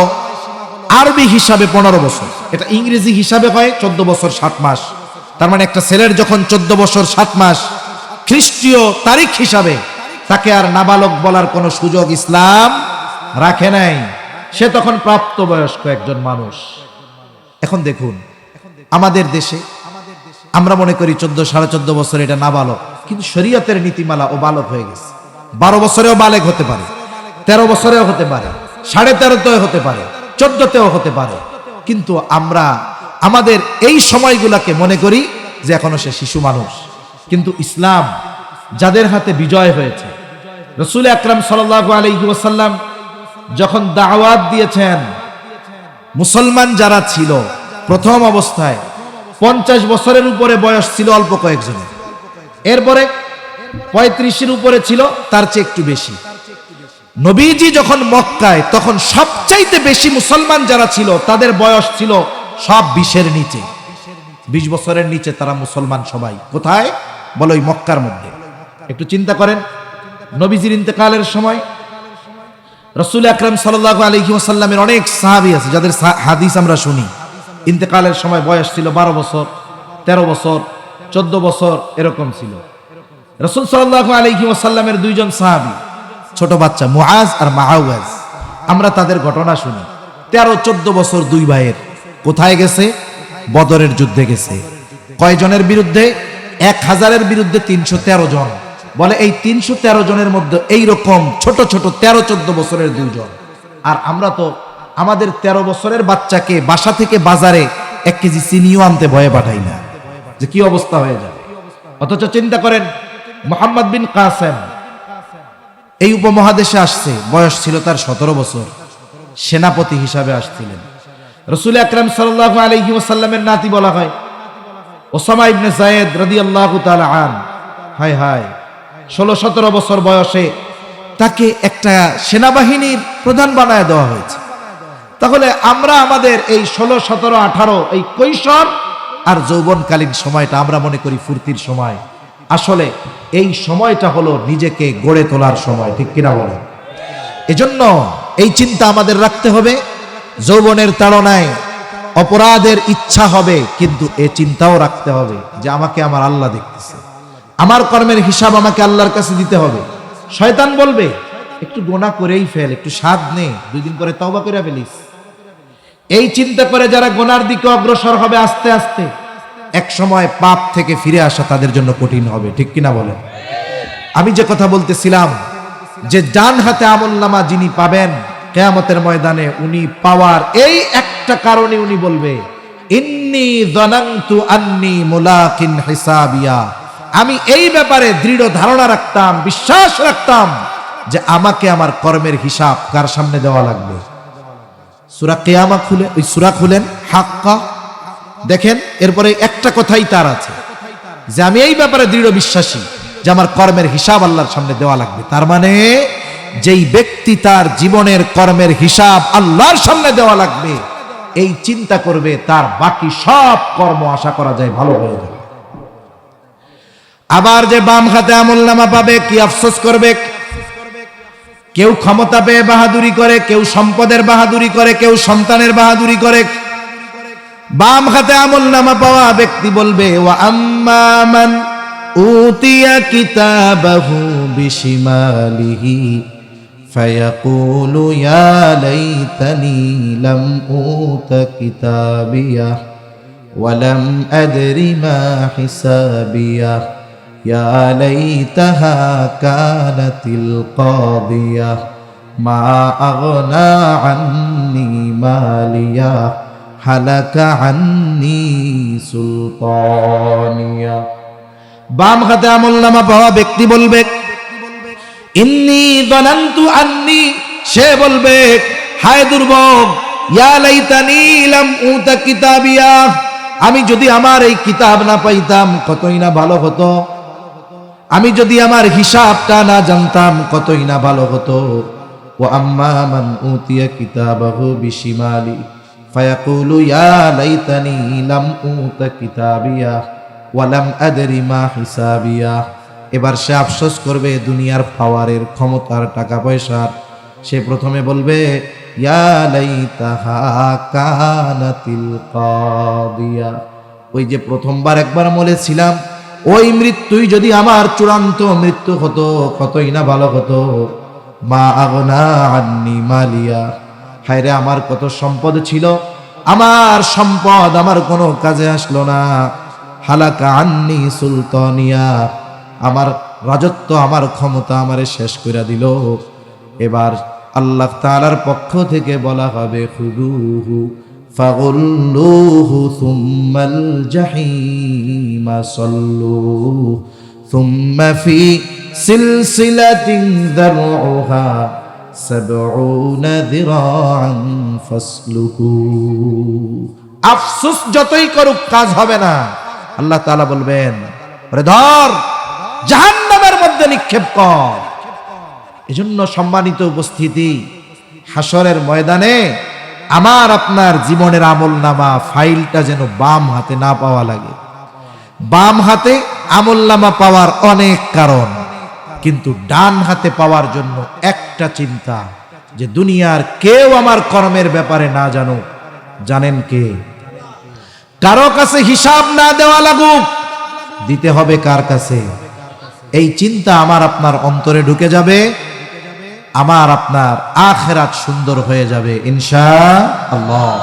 আরবি হিসাবে 15 বছর, এটা ইংরেজি হিসাবে হয় 14 বছর 7 মাস। তার মানে একটা ছেলের যখন 14 বছর 7 মাস খ্রিস্টীয় তারিখ হিসাবে, তাকে আর নাবালক বলার কোনো সুযোগ ইসলাম রাখে নাই, সে তখন প্রাপ্তবয়স্ক একজন মানুষ। এখন দেখুন আমাদের দেশে আমরা মনে করি 14 সাড়ে 14 বছর এটা নাবালক, কিন্তু শরীয়তের নীতিমালা ও বালক হয়ে গেছে। 12 বছরেও বালেক হতে পারে, 13 বছরেও হতে পারে, 13.5তেও হতে পারে, 14তেও হতে পারে, কিন্তু আমরা আমাদের এই সময়গুলাকে মনে করি যে এখনো সে শিশু মানুষ। কিন্তু ইসলাম যাদের হাতে বিজয় হয়েছে, রাসূল আকরাম সাল্লাল্লাহু আলাইহি ওয়াসাল্লাম যখন দাওয়াত দিয়েছেন, মুসলমান যারা ছিল প্রথম অবস্থায় 50 বছরের উপরে বয়স ছিল অল্প কয়েকজনের, এরপরে 35-এর উপরে ছিল তার চেয়ে একটু বেশি। নবীজি যখন মক্কায়, তখন সবচাইতে বেশি মুসলমান যারা ছিল তাদের বয়স ছিল সব 20-এর নিচে, 20 বছরের নিচে তারা মুসলমান সবাই। কোথায়? বলো ওই মক্কার মধ্যে। একটু চিন্তা করেন, নবীজির ইন্তেকালের সময় রাসূল আকরাম সাল্লাল্লাহু আলাইহি ওয়াসাল্লামের অনেক সাহাবী আছে যাদের হাদিস আমরা শুনি, ইন্তেকালের সময় বয়স ছিল 12 বছর, 13 বছর, 14 বছর, এরকম ছিল। রাসূল সাল্লাল্লাহু আলাইহি ওয়াসাল্লামের 2 জন সাহাবী, ছোট বাচ্চা মুআজ আর মাআওয়াজ, আমরা তাদের ঘটনা শুনি। 13-14 বছর 2 ভাইয়ের কোথায় গেছে? বদরের যুদ্ধে গেছে। কয়জনের বিরুদ্ধে? 1000-এর বিরুদ্ধে 313 জন। বলে এই 313 জনের মধ্যে এইরকম ছোট ছোট 13-14 বছরের 2 জন। আর আমরা তো আমাদের 13 বছরের বাচ্চাকে বাসা থেকে বাজারে 1 কেজি চিনিও আনতে ভয়ে পাঠাই না, যে কি অবস্থা হয়ে যাবে। অথচ চিন্তা করেন মুহাম্মদ বিন কাসেম এই উপমহাদেশে আসছে, বয়স ছিল তার 17 বছর, সেনাপতি হিসাবে আসছিলেন। রাসূল আকরাম সাল্লাল্লাহু আলাইহি ওয়াসাল্লামের নাতি বলা হয় ওসামা ইবনে যায়েদ রাদিয়াল্লাহু তাআলা আন। হায় হায়, 16-17 বছর বয়সে তাকে একটা সেনাবাহিনীর প্রধান বানায় দেওয়া হয়েছে। তাহলে আমরা আমাদের এই 16, 17, 18 এই কৈশোর আর যৌবনকালীন সময়টা আমরা মনে করি ফুর্তির সময়, আসলে এই সময়টা হলো নিজেকে গড়ে তোলার সময়, ঠিক কিনা বলেন? এজন্য এই চিন্তা আমাদের রাখতে হবে, যৌবনের তাড়নায় অপরাধের ইচ্ছা হবে, কিন্তু এই চিন্তাও রাখতে হবে যে আমাকে আমার আল্লাহ দেখতেছে, আমার কর্মের হিসাব আমাকে আল্লাহর কাছে দিতে হবে। শয়তান বলবে একটু গুনাহ করেই ফেল, একটু স্বাদ নে, 2 দিন পরে তওবা করে ফেলিস। এই চিন্তা করে যারা গুনার দিকে অগ্রসর হবে আস্তে আস্তে, এক সময় পাপ থেকে ফিরে আসা তাদের জন্য কঠিন হবে, ঠিক কিনা বলেন? আমি যে কথা বলতেছিলাম যে ডান হাতে আমলনামা যিনি পাবেন কিয়ামতের ময়দানে, উনি পাওয়ার এই একটা কারণে উনি বলবে ইন্নী যানানতু আন্নী মুলাকিন হিসাবিয়া, আমি এই ব্যাপারে দৃঢ় ধারণা রাখতাম, বিশ্বাস রাখতাম যে আমাকে আমার কর্মের হিসাব কার সামনে দেওয়া লাগবে। সূরা কিয়ামা খুলে ওই সূরা খুলেন হাক্কা, দেখেন এরপরে একটা কথাই তার আছে যে আমি এই ব্যাপারে দৃঢ় বিশ্বাসী যে আমার কর্মের হিসাব আল্লাহর সামনে দেওয়া লাগবে। তার মানে যেই ব্যক্তি তার জীবনের কর্মের হিসাব আল্লাহর সামনে দেওয়া লাগবে এই চিন্তা করবে, তার বাকি সব কর্ম আশা করা যায় ভালো হয়ে যাবে। আবার যে বাম হাতে আমলনামা পাবে, কি আফসোস করবে। কেউ ক্ষমতা পেয়ে বাহাদুরি করে, কেউ সম্পদের বাহাদুরি করে, কেউ সন্তানের বাহাদুরি করে। বাম হাতে আমলনামা পাওয়া ব্যক্তি বলবে ওয়া আম্মা মান উতিয়া কিতাবাহু বিশিমালিহি فيقول يا ليتني لم أوت كتابيه ولم أدر ما حسابيه يا ليتها كانت القاضية ما أغنى عني ماليه হালাক আন্নি সুলতানিয়া। বাম হাতে আমলনামা পাওয়া ব্যক্তি বলবে ইন্নী যানানতু আন্নি, সে বলবে হায় দুর্ভোগ, ইয়া লাইতানি লাম উতা কিতাবিয়া, আমি যদি আমার এই কিতাব না পাইতাম কতই না ভালো হতো, আমি যদি আমার হিসাবটা না জানতাম কতই না ভালো হতো। ওয়া আম্মা মান উতিয়া কিতাবাহু বিশিমালি ফায়াকুলু ইয়া লাইতানি লাম উতা কিতাবিয়া ওয়া লাম আদরি মা হিসাবিয়া। এবার সে আফসোস করবে দুনিয়ার পাওয়ারের, ক্ষমতার, টাকা পয়সার। সে প্রথমে বলবে ইয়া লাইতাহা কানাতিল কাদিয়া, ওই যে প্রথমবার একবার বলেছিলাম ওই মৃত্যুই যদি আমার চূড়ান্ত মৃত্যু হতো কতই না ভালো হতো। মা আগনা আন্নি মালিয়া, হায়রে আমার কত সম্পদ ছিল, আমার সম্পদ আমার কোনো কাজে আসলো না। হালাকা আন্নি সুলতানিয়া, আমার রাজত্ব, আমার ক্ষমতা আমারে শেষ করে দিল। এবার আল্লাহ তাআলার পক্ষ থেকে বলা হবে খুযুহু ফাগুল্লুহু সুম্মাল জাহিমা সাল্লুহু সুম্মা ফি সিলসিলাতিন যারউহা সাবউনা যিরাআন ফাসলুহু। আফসোস যতই করুক কাজ হবে না। আল্লাহ তাআলা বলবেন ওরে ধর, জাহান্নামের মধ্যে নিক্ষেপ কর। এজন্য সম্মানিত উপস্থিতি, হাসরের ময়দানে আমার আপনার জীবনের আমলনামা ফাইলটা যেন বাম হাতে না পাওয়া লাগে। বাম হাতে আমলনামা পাওয়ার অনেক কারণ, কিন্তু ডান হাতে পাওয়ার জন্য একটা চিন্তা, যে দুনিয়ার কেউ আমার কর্মের ব্যাপারে না জানুক। জানেন কে? কারো কাছে হিসাব না দেওয়া লাগুক, দিতে হবে কার কাছে? এই চিন্তা আমার আপনার অন্তরে ঢুকে যাবে, আমার আপনার আখিরাত সুন্দর হয়ে যাবে ইনশাআল্লাহ।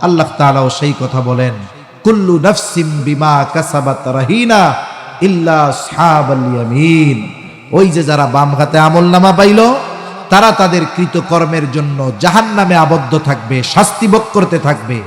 আল্লাহ তাআলাও সেই কথা বলেন, কুল্লু নাফসিম বিমা কাসাবাত রাহিনা ইল্লা আসহাবাল ইয়ামিন। ওই যে যারা বাম হাতে আমলনামা পাইল তারা তাদের কৃতকর্মের জন্য জাহান্নামে আবদ্ধ থাকবে, শাস্তি ভোগ করতে থাকবে।